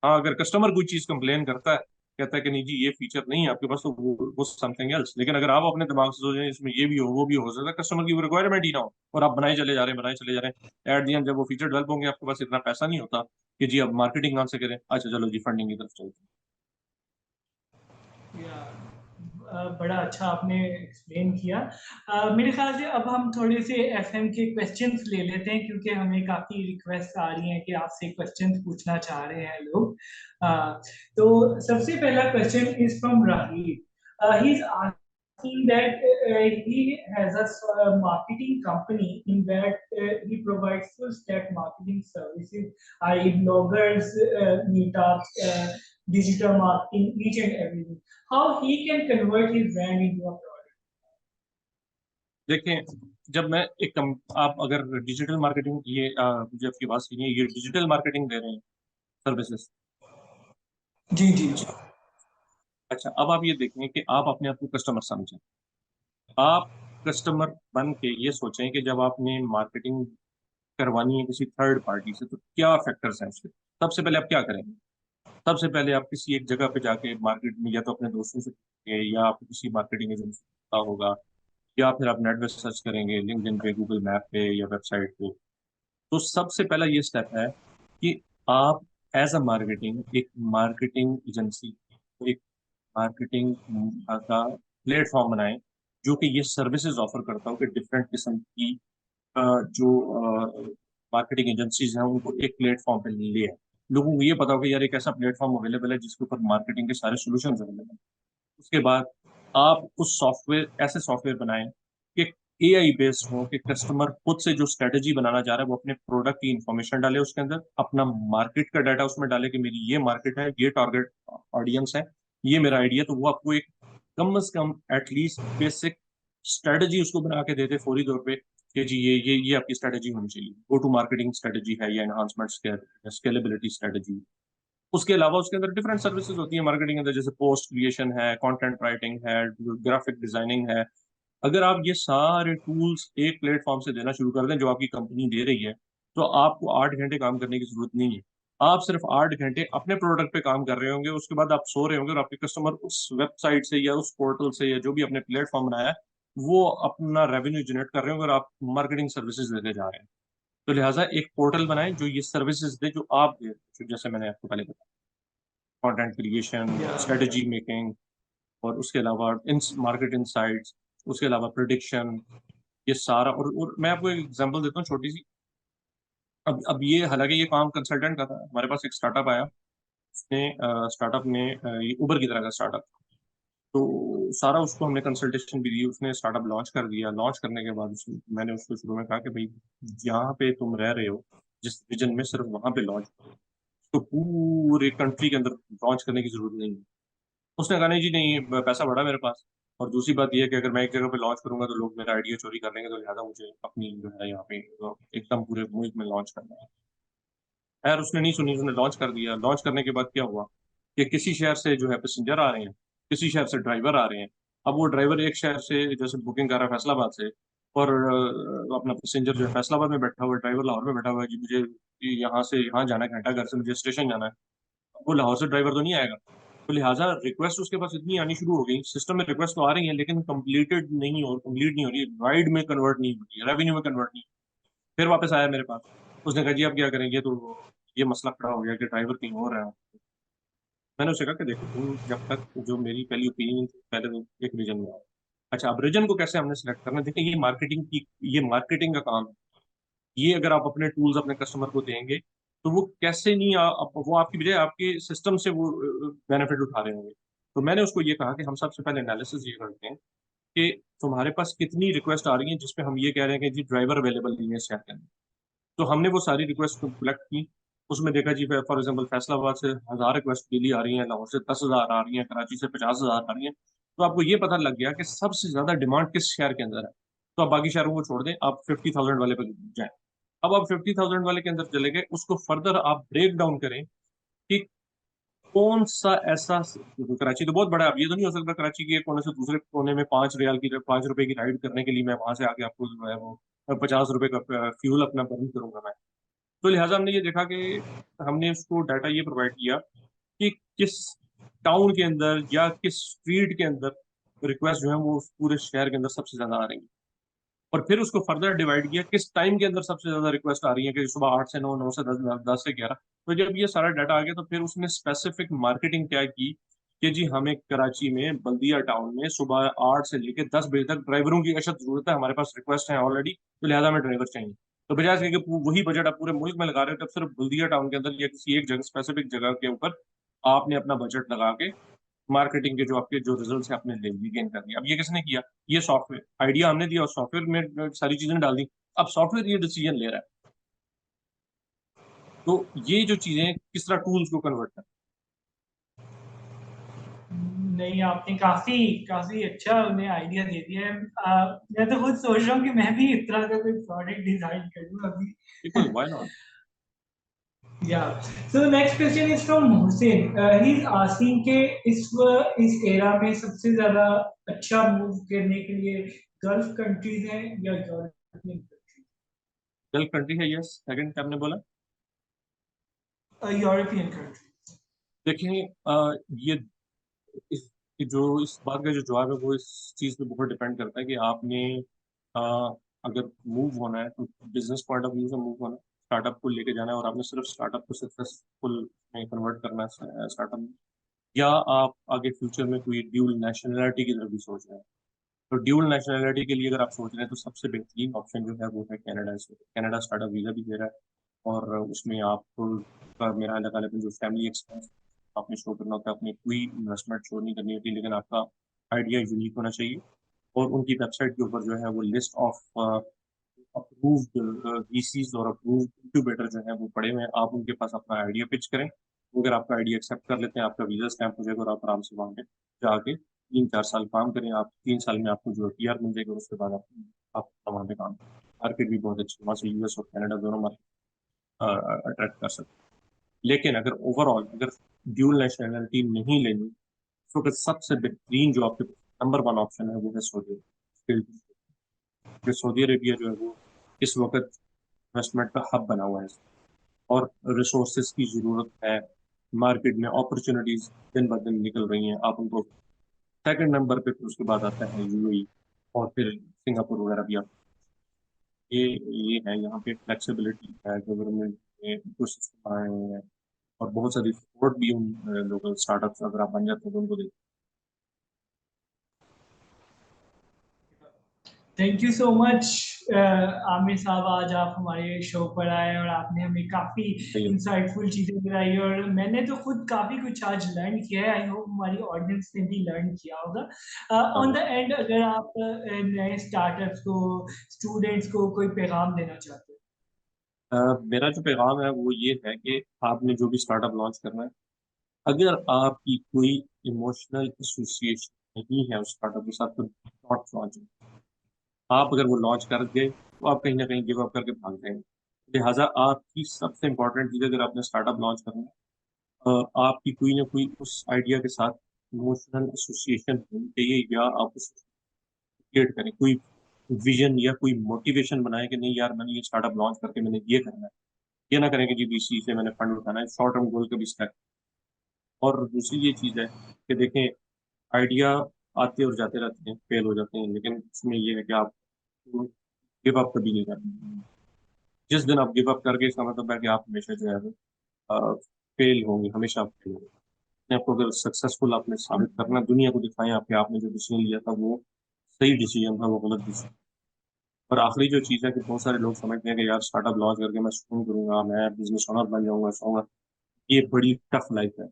हाँ, अगर कस्टमर कोई चीज कंप्लेन करता है, कहता है कि नहीं जी ये फीचर नहीं है आपके पास, तो वो समथिंग एल्स। लेकिन अगर आप अपने दिमाग से सोचें इसमें ये भी हो वो भी हो सकता है, कस्टमर की रिक्वायरमेंट ही ना हो, और आप बनाए चले जा रहे हैं, बनाए चले जा रहे हैं, एट दी एंड जब वो फीचर डेवलप होंगे आपके पास इतना पैसा नहीं होता कि जी अब मार्केटिंग कहाँ से करें, अच्छा चलो जी फंडिंग की तरफ चलते हैं। या बड़ा अच्छा आपने एक्सप्लेन किया। मेरे ख्याल से अब हम थोड़े से एफएम के क्वेश्चंस ले लेते हैं, क्योंकि हमें काफ़ी रिक्वेस्ट आ रही हैं कि आपसे क्वेश्चंस पूछना चाह रहे हैं लोग। तो सबसे पहला question is from Raheel. He is asking that he has a marketing company in that he provides full stack marketing services, i.e. bloggers, meetups, digital marketing, each and everything. How he can convert his brand into a product? देखें, जब मैं आप अगर digital marketing, ये मुझे आपकी बात सुनिए, ये डिजिटल मार्केटिंग दे रहे हैं सर्विसेज। जी जी। अच्छा, अब आप ये देखें कि आप अपने आप को कस्टमर समझें। आप कस्टमर बन के ये सोचें कि जब आपने मार्केटिंग करवानी है किसी थर्ड पार्टी से, तो क्या फैक्टर्स हैं उसके। सबसे पहले आप क्या करेंगे? सबसे पहले आप किसी एक जगह पे जाके मार्केट में, या तो अपने दोस्तों से पूछेंगे, या आप किसी मार्केटिंग एजेंसी का होगा, या फिर आप नेट पे सर्च करेंगे, लिंक्डइन पे, गूगल मैप पे या वेबसाइट पे। तो सबसे पहला ये स्टेप है कि आप एज अ मार्केटिंग एक मार्केटिंग एजेंसी, एक मार्केटिंग का प्लेटफॉर्म बनाएं, जो कि ये सर्विसेज ऑफर करता हो कि डिफरेंट किस्म की जो मार्केटिंग एजेंसीज हैं उनको एक प्लेटफॉर्म पे ले आए। लोगों को ये पता हो कि यार एक ऐसा प्लेटफॉर्म अवेलेबल है जिसके ऊपर मार्केटिंग के सारे सोल्यूशन अवेलेबल हैं। उसके बाद आप उस सॉफ्टवेयर, ऐसे सॉफ्टवेयर बनाएं कि एआई बेस्ड हो, कि कस्टमर खुद से जो स्ट्रेटेजी बनाना चाह रहा है वो अपने प्रोडक्ट की इंफॉर्मेशन डाले, उसके अंदर अपना मार्केट का डाटा उसमें डाले कि मेरी ये मार्केट है, ये टारगेट ऑडियंस है, ये मेरा आइडिया। तो वो आपको एक कम से कम एटलीस्ट बेसिक स्ट्रेटेजी उसको बना के देते फौरी तौर पे कि जी ये आपकी स्ट्रेटेजी होनी चाहिए, गो टू मार्केटिंग स्ट्रेटेजी है या एनहांसमेंट स्केलेबिलिटी स्ट्रेटेजी। उसके अलावा उसके अंदर डिफरेंट सर्विसेज होती है मार्केटिंग के अंदर, जैसे पोस्ट क्रिएशन है, कंटेंट राइटिंग है, ग्राफिक डिजाइनिंग है। अगर आप ये सारे टूल्स एक प्लेटफॉर्म से देना शुरू कर दें जो आपकी कंपनी दे रही है, तो आपको 8 घंटे काम करने की जरूरत नहीं है। आप सिर्फ 8 घंटे अपने प्रोडक्ट पे काम कर रहे होंगे, उसके बाद आप सो रहे होंगे और आपके कस्टमर उस वेबसाइट से या उस पोर्टल से या जो भी आपने प्लेटफॉर्म बनाया है वो अपना रेवेन्यू जनरेट कर रहे होंगे, और आप मार्केटिंग सर्विसेज देते जा रहे हैं। तो लिहाजा एक पोर्टल बनाएं जो ये सर्विसेज दे जो आप दे रहे हो, जैसे मैंने आपको पहले बताया, content creation, Yeah. Strategy making, और उसके अलावा इन मार्केट इंसाइट्स, उसके अलावा प्रिडिक्शन, ये सारा। और मैं आपको एक एग्जांपल देता हूँ छोटी सी। अब ये हालांकि ये काम कंसल्टेंट का था, हमारे पास एक स्टार्टअप आया। उसने स्टार्टअप ने ये उबर की तरह का स्टार्टअप, तो सारा उसको हमने कंसल्टेशन भी दी। उसने स्टार्टअप लॉन्च कर दिया। लॉन्च करने के बाद मैंने उसको शुरू में कहा कि भाई यहाँ पे तुम रह रहे हो जिस रीजन में, सिर्फ वहां पे लॉन्च, तो पूरे कंट्री के अंदर लॉन्च करने की जरूरत नहीं है। उसने कहा नहीं जी नहीं, पैसा बढ़ा मेरे पास। और दूसरी बात यह है कि अगर मैं एक जगह पे लॉन्च करूंगा तो लोग मेरा आइडिया चोरी कर लेंगे, तो लिहाजा मुझे अपनी जो है यहाँ पे एकदम पूरे मुल्क में लॉन्च करना है। खैर उसने नहीं सुनी, उसने लॉन्च कर दिया। लॉन्च करने के बाद क्या हुआ कि किसी शहर से जो है पैसेंजर आ रहे हैं, किसी शहर से ड्राइवर आ रहे हैं। अब वो ड्राइवर एक शहर से जैसे बुकिंग कर रहा है फैसलाबाद से, और अपना पैसेंजर जो है फैसलाबाद में बैठा हुआ है, ड्राइवर लाहौर में बैठा हुआ है, जी मुझे यहाँ से यहाँ जाना है, घंटा घर से मुझे स्टेशन जाना है। वो लाहौर से ड्राइवर तो नहीं आएगा। तो लिहाजा रिक्वेस्ट उसके पास इतनी आनी शुरू हो गई, सिस्टम में रिक्वेस्ट तो आ रही है लेकिन कंप्लीटेड नहीं, और कंप्लीट नहीं हो रही, राइड में कन्वर्ट नहीं हो रही है, रेवेन्यू में कन्वर्ट नहीं। फिर वापस आया मेरे पास, उसने कहा जी आप क्या करेंगे, तो ये मसला खड़ा हो गया कि ड्राइवर कहीं और है। मैंने उसे कहा कि देखो तुम जब तक, जो मेरी पहली ओपिनियन थी, पहले तो एक रीजन में आओ। अच्छा, अब रीजन को कैसे हमने सेलेक्ट करना है? देखिए ये मार्केटिंग का काम है। ये अगर आप अपने टूल्स अपने कस्टमर को देंगे तो वो कैसे नहीं वो आपकी बजाय आपके सिस्टम से वो बेनिफिट उठा रहे होंगे। तो मैंने उसको ये कहा कि हम सबसे पहले एनालिसिस ये करते हैं कि तुम्हारे पास कितनी रिक्वेस्ट आ रही है जिसपे हम ये कह रहे हैं कि जी ड्राइवर अवेलेबल नहीं है शहर के अंदर। तो हमने वो सारी रिक्वेस्ट को कलेक्ट की। उसमें देखा जी फॉर एग्जाम्पल फैसलाबाद से 1,000 रिक्वेस्ट डेली आ रही हैं, लाहौर से 10,000 आ रही हैं, कराची से 50,000 आ रही हैं। तो आपको ये पता लग गया कि सबसे ज्यादा डिमांड किस शहर के अंदर है। तो आप बाकी शहरों को छोड़ दें, आप 50,000 वाले पर जाएं। अब आप 50,000 वाले के अंदर चले गए, उसको फर्दर आप ब्रेक डाउन करें कि कौन सा ऐसा, कराची तो बहुत बड़ा है, अब ये तो नहीं हो सकता कराची के एक कोने से दूसरे कोने में 5 रियाल की 5 रुपए की राइड करने के लिए मैं वहां से आके आपको जो है वो 50 रुपए का फ्यूल अपना बर्न करूंगा मैं। तो लिहाजा हमने ये देखा कि हमने उसको डाटा ये प्रोवाइड किया कि किस टाउन के अंदर या किस स्ट्रीट के अंदर रिक्वेस्ट जो है वो उस पूरे शहर के अंदर सबसे ज्यादा आ रही है। और फिर उसको फर्दर डिवाइड किया किस टाइम के अंदर सबसे ज्यादा रिक्वेस्ट आ रही है, कि सुबह 8 से 9, 9 से 10, 10 से 11। तो जब ये सारा डाटा आ गया तो फिर उसने स्पेसिफिक मार्केटिंग क्या की कि जी हमें कराची में बल्दिया टाउन में सुबह 8 से लेकर 10 बजे तक ड्राइवरों की अशद जरूरत है, हमारे पास रिक्वेस्ट है ऑलरेडी, तो लिहाजा हमें ड्राइवर चाहिए। तो बजाय इसके कि वही बजट आप पूरे मुल्क में लगा रहे हो, तब सिर्फ बल्दिया टाउन के अंदर या किसी एक जगह, स्पेसिफिक जगह के ऊपर आपने अपना बजट लगा के मार्केटिंग के जो आपके जो रिजल्ट्स हैं आपने ले गेन कर लिया। अब ये किसने किया? ये सॉफ्टवेयर, आइडिया हमने दिया और सॉफ्टवेयर में सारी चीजें डाल दी। अब सॉफ्टवेयर ये डिसीजन ले रहा है। तो ये जो चीजें किस तरह टूल्स को कन्वर्ट कर। नहीं, आपने काफी काफी अच्छा उन्हें आइडिया दे दिया है। मैं तो खुद सोच रहा हूँ कि मैं भी इस तरह का कोई प्रोडक्ट डिजाइन करूँ अभी। बिल्कुल, why not. Yeah. So the next question is from Hussein. He's asking कि इस एरा में सबसे ज्यादा अच्छा मूव करने के लिए गल्फ कंट्रीज हैं या यूरोपियन कंट्रीज? गल्फ कंट्री है, यस। सेकंड क्या आपने बोला? European country. देखिए ये इस जो इस बात का जो जवाब है वो इस चीज पे बहुत डिपेंड करता है कि आपने अ, अगर मूव होना है तो बिजनेस पॉइंट ऑफ व्यू से मूव होना है, स्टार्टअप को लेके जाना है और आपने सिर्फ स्टार्टअप को सक्सेसफुल में कन्वर्ट करना है स्टार्टअप में, या आप आगे फ्यूचर में कोई ड्यूल नेशनलिटी की तरफ भी सोच रहे हैं। तो ड्यूल नेशनलिटी के लिए अगर आप सोच रहे हैं तो सबसे बेहतरीन ऑप्शन जो है वो है कनाडा से। कनाडा स्टार्टअप वीजा भी दे रहा है, और उसमें आपको मेरा लगा लेकिन जो फैमिली एक्सपेंस आपने शो करना होता है, अपनी कोई इन्वेस्टमेंट शो नहीं करनी होती, लेकिन आपका आइडिया यूनिक होना चाहिए। और उनकी वेबसाइट के ऊपर जो है वो लिस्ट ऑफ अप्रूव्ड वीसीज और अप्रूव्ड इंक्यूबेटर जो है वो पड़े हुए हैं। आप उनके पास अपना आइडिया पिच करें, वो अगर आपका आइडिया एक्सेप्ट कर लेते हैं, आपका वीजा स्टैम्प हो जाएगा और आप आराम से वहाँ पे जाके 3-4 साल काम करें। आप 3 साल में आपको जो पीआर मिल जाएगा, उसके बाद आप वहाँ पे काम करें। मार्केट भी बहुत अच्छी, वहाँ से यूएस और कनाडा दोनों मार्केट अट्रैक्ट कर सकते हैं। लेकिन अगर ओवरऑल अगर ड्यूल नेशनलिटी नहीं लेनी, तो फिर सबसे बेहतरीन जो आपके नंबर वन ऑप्शन है वो है सऊदी अरब। सऊदी अरेबिया जो है वो इस वक्त इन्वेस्टमेंट का हब बना हुआ है, और रिसोर्सेज की जरूरत है। मार्केट में अपॉर्चुनिटीज दिन ब दिन निकल रही हैं, आप उनको सेकंड नंबर पे, फिर उसके बाद आता है यूएई, और फिर सिंगापुर वगैरह भी आता है। ये है यहाँ पे फ्लेक्सिबिलिटी है, गवर्नमेंट ने इकोसिस्टम आए हुए हैं, और बहुत सारी सपोर्ट भी उन लोकल स्टार्टअप्स अगर आप बन जाते हैं तो उनको देते thank you so much Aamir साहब, आज आप हमारे शो पर आए और आपने हमें काफी हैं। इंसाइटफुल चीजें बताई और मैंने तो खुद काफी कुछ आज लर्न किया है। आई होप हमारी ऑडियंस ने भी लर्न किया होगा। ऑन हाँ। द एंड, अगर आप नए स्टार्टअप्स को, स्टूडेंट्स को कोई पैगाम देना चाहते हैं? मेरा जो पैगाम है वो ये है कि आपने जो भी स्टार्टअप लॉन्च करना है, अगर आपकी कोई इमोशनल एसोसिएशन नहीं है उस स्टार्टअप के साथ, तो नॉट लॉन्च। आप अगर वो लॉन्च कर गए तो आप कहीं ना कहीं गिव अप करके भाग जाएंगे। लिहाजा आपकी सबसे इंपॉर्टेंट चीज़, अगर आपने स्टार्टअप लॉन्च करना है, आपकी कोई ना कोई उस आइडिया के साथ इमोशनल एसोसिएशन होनी चाहिए, या आप उसको क्रिएट करें, कोई विजन या कोई मोटिवेशन बनाए कि नहीं यार मैंने ये स्टार्टअप लॉन्च करके मैंने ये करना है। ये ना करें कि जी VC से मैंने फंड उठाना है, शॉर्ट टर्म गोल कभी स्टक। और दूसरी ये चीज़ है कि देखें, आइडिया आते और जाते रहते हैं, फेल हो जाते हैं, लेकिन उसमें ये है कि आप गिव अप कभी नहीं करना। जिस दिन आप गिव अप करके, इसका मतलब है कि आप हमेशा जो है वो फेल होंगे, हमेशा आप फेल होंगे। अपने आपको अगर सक्सेसफुल आपने साबित करना, दुनिया को दिखाएं आपके आपने जो डिसीजन लिया था वो सही डिसीजन था, वो गलत डिसीजन। और आखिरी जो चीज़ है कि बहुत सारे लोग समझते हैं कि यार स्टार्टअप लॉन्च करके मैं सुकून करूंगा, मैं बिजनेस ओनर बन जाऊंगा, सोऊंगा। ये बड़ी टफ लाइफ है।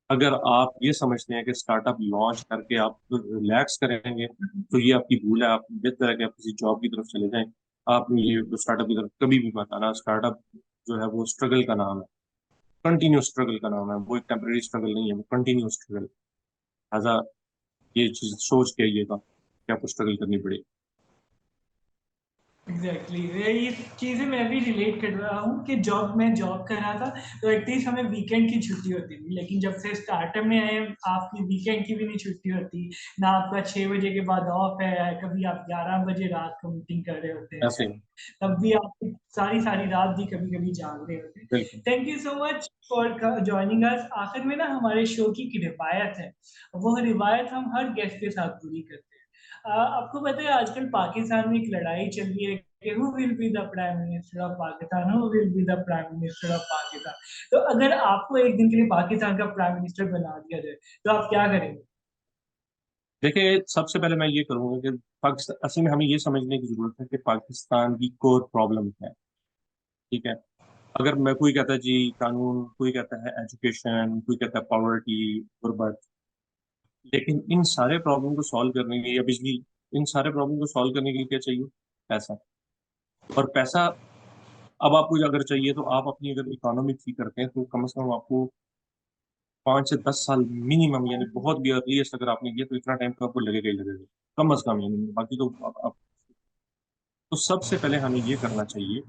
अगर आप ये समझते हैं कि स्टार्टअप लॉन्च करके आप रिलैक्स करेंगे, तो ये आपकी भूल है। आप बेहतर है कि आप किसी जॉब की तरफ चले जाएं। आप ये स्टार्टअप की तरफ कभी भी मत आना। स्टार्टअप जो है वो स्ट्रगल का नाम है, कंटिन्यूस स्ट्रगल का नाम है। वो एक टेम्परेरी स्ट्रगल नहीं है, वो कंटिन्यूस स्ट्रगल। लिहाजा ये चीज सोच के आइएगा कि आपको स्ट्रगल करनी पड़ेगी। एग्जैक्टली ये चीज़ें मैं भी रिलेट कर रहा हूँ कि जॉब में जॉब कर रहा था तो एटलीस्ट हमें वीकेंड की छुट्टी होती थी, लेकिन जब से स्टार्टअप में आए आपकी वीकेंड की भी नहीं छुट्टी होती ना। आपका 6 बजे के बाद ऑफ है, कभी आप 11 बजे रात को मीटिंग कर रहे होते हैं, ऐसे ही। तब भी आप सारी सारी रात भी कभी कभी जाग रहे होते हैं। बिल्कुल। Thank you so much for joining us. आखिर में ना हमारे शो की रिवायत है, वो रिवायत हम हर गेस्ट के साथ पूरी करते हैं। आपको पता है आजकल पाकिस्तान में एक लड़ाई चल रही है कि who will be the prime minister of Pakistan, who will be the prime minister of Pakistan. तो अगर आपको एक दिन के लिए पाकिस्तान का प्राइम मिनिस्टर बना दिया जाए तो आप क्या करेंगे? देखिए, सबसे पहले मैं ये करूंगा कि पाकिस्तान, असल में हमें ये समझने की जरूरत है कि पाकिस्तान की कोर प्रॉब्लम है। ठीक है। अगर मैं, कोई कहता है जी कानून, कोई कहता है एजुकेशन, कोई कहता है पॉवर्टी, गुर्बत, लेकिन इन सारे प्रॉब्लम को सॉल्व करने के लिए, या बिजली, इन सारे प्रॉब्लम को सॉल्व करने के लिए क्या चाहिए? पैसा। और पैसा अब आपको अगर चाहिए तो आप अपनी अगर इकोनॉमी ठीक करते हैं तो कम से कम आपको 5 से 10 साल मिनिमम, यानी बहुत भी अर्लीस्ट अगर आपने किया तो इतना टाइम तो आपको लगेगा ही लगेगा, कम अज कम। यानी बाकी तो तो सबसे पहले हमें ये करना चाहिए।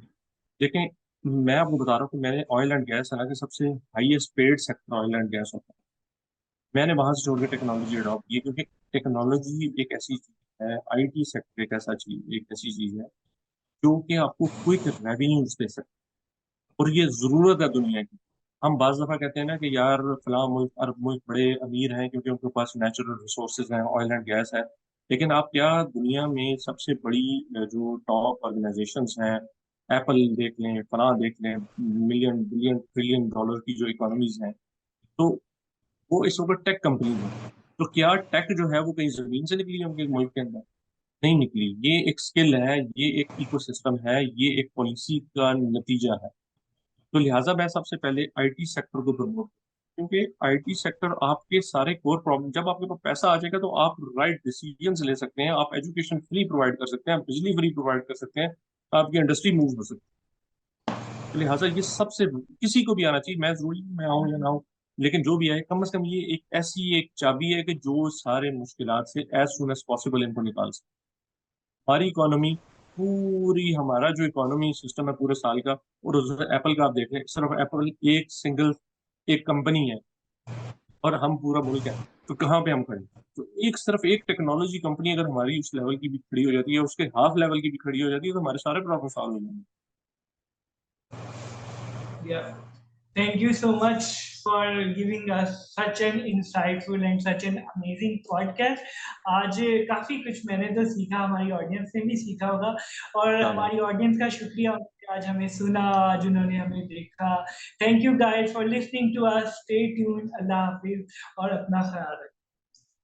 देखें, मैं आपको बता रहा हूँ कि मैंने ऑयल एंड गैस है ना, कि सबसे highest paid sector oil and gas होता है। मैंने वहां से छोड़ के टेक्नोलॉजी अडॉप्ट की, क्योंकि टेक्नोलॉजी एक ऐसी चीज है, IT सेक्टर एक ऐसा चीज, एक ऐसी चीज है जो कि आपको क्विक रेवेन्यूज दे सकती है, और ये जरूरत है दुनिया की। हम बाज दफा कहते हैं ना कि यार फलां मुल्क, अरब मुल्क बड़े अमीर हैं क्योंकि उनके पास नेचुरल रिसोर्सेज हैं, ऑयल एंड गैस है। लेकिन आप क्या, दुनिया में सबसे बड़ी जो टॉप ऑर्गेनाइजेशंस हैं, एप्पल देख लें, फलां देख लें, मिलियन बिलियन ट्रिलियन डॉलर की जो इकोनॉमीज हैं, तो वो इस वक्त टेक कंपनीज हैं। तो क्या टेक जो है वो कहीं जमीन से निकली है उनके मुल्क के अंदर? नहीं निकली। ये एक स्किल है, ये एक इकोसिस्टम है, ये एक पॉलिसी का नतीजा है। तो लिहाजा मैं सबसे पहले IT सेक्टर को प्रमोट, क्योंकि IT सेक्टर आपके सारे कोर प्रॉब्लम, जब आपके पास पैसा आ जाएगा तो आप राइट डिसीजंस ले सकते हैं, आप एजुकेशन फ्री प्रोवाइड कर सकते हैं, आप बिजली फ्री प्रोवाइड कर सकते हैं, आपकी इंडस्ट्री मूव हो सकती है। तो लिहाजा ये सबसे, किसी को भी आना चाहिए, मैं जरूरी नहीं मैं आऊँ या ना आऊँ, लेकिन जो भी आए कम से कम ये एक ऐसी एक चाबी है कि जो सारे मुश्किलात से एज सुन एज पॉसिबल इनको निकाल सके। हमारी इकोनॉमी, पूरी हमारा जो इकोनॉमी सिस्टम है पूरे साल का, और उसमें एप्पल का आप देख लें, सिर्फ एप्पल एक सिंगल एक कंपनी है और हम पूरा मुल्क है। तो कहाँ पे हम खड़े हैं? तो एक सिर्फ एक टेक्नोलॉजी कंपनी अगर हमारी उस लेवल की भी खड़ी हो जाती है, उसके हाफ लेवल की भी खड़ी हो जाती है, तो हमारे सारे प्रॉब्लम सॉल्व हो जाएंगे। Yeah. Thank you so much for giving us such an insightful and such an amazing podcast. आज काफी कुछ मैंने तो सीखा, हमारी ऑडियंस ने भी सीखा होगा, और इंशाल्लाह। हमारी ऑडियंस का शुक्रिया आज हमें सुना, आज उन्होंने हमें देखा। Thank you guys for listening to us. Stay tuned. अल्लाह हाफिज और अपना ख्याल रखें।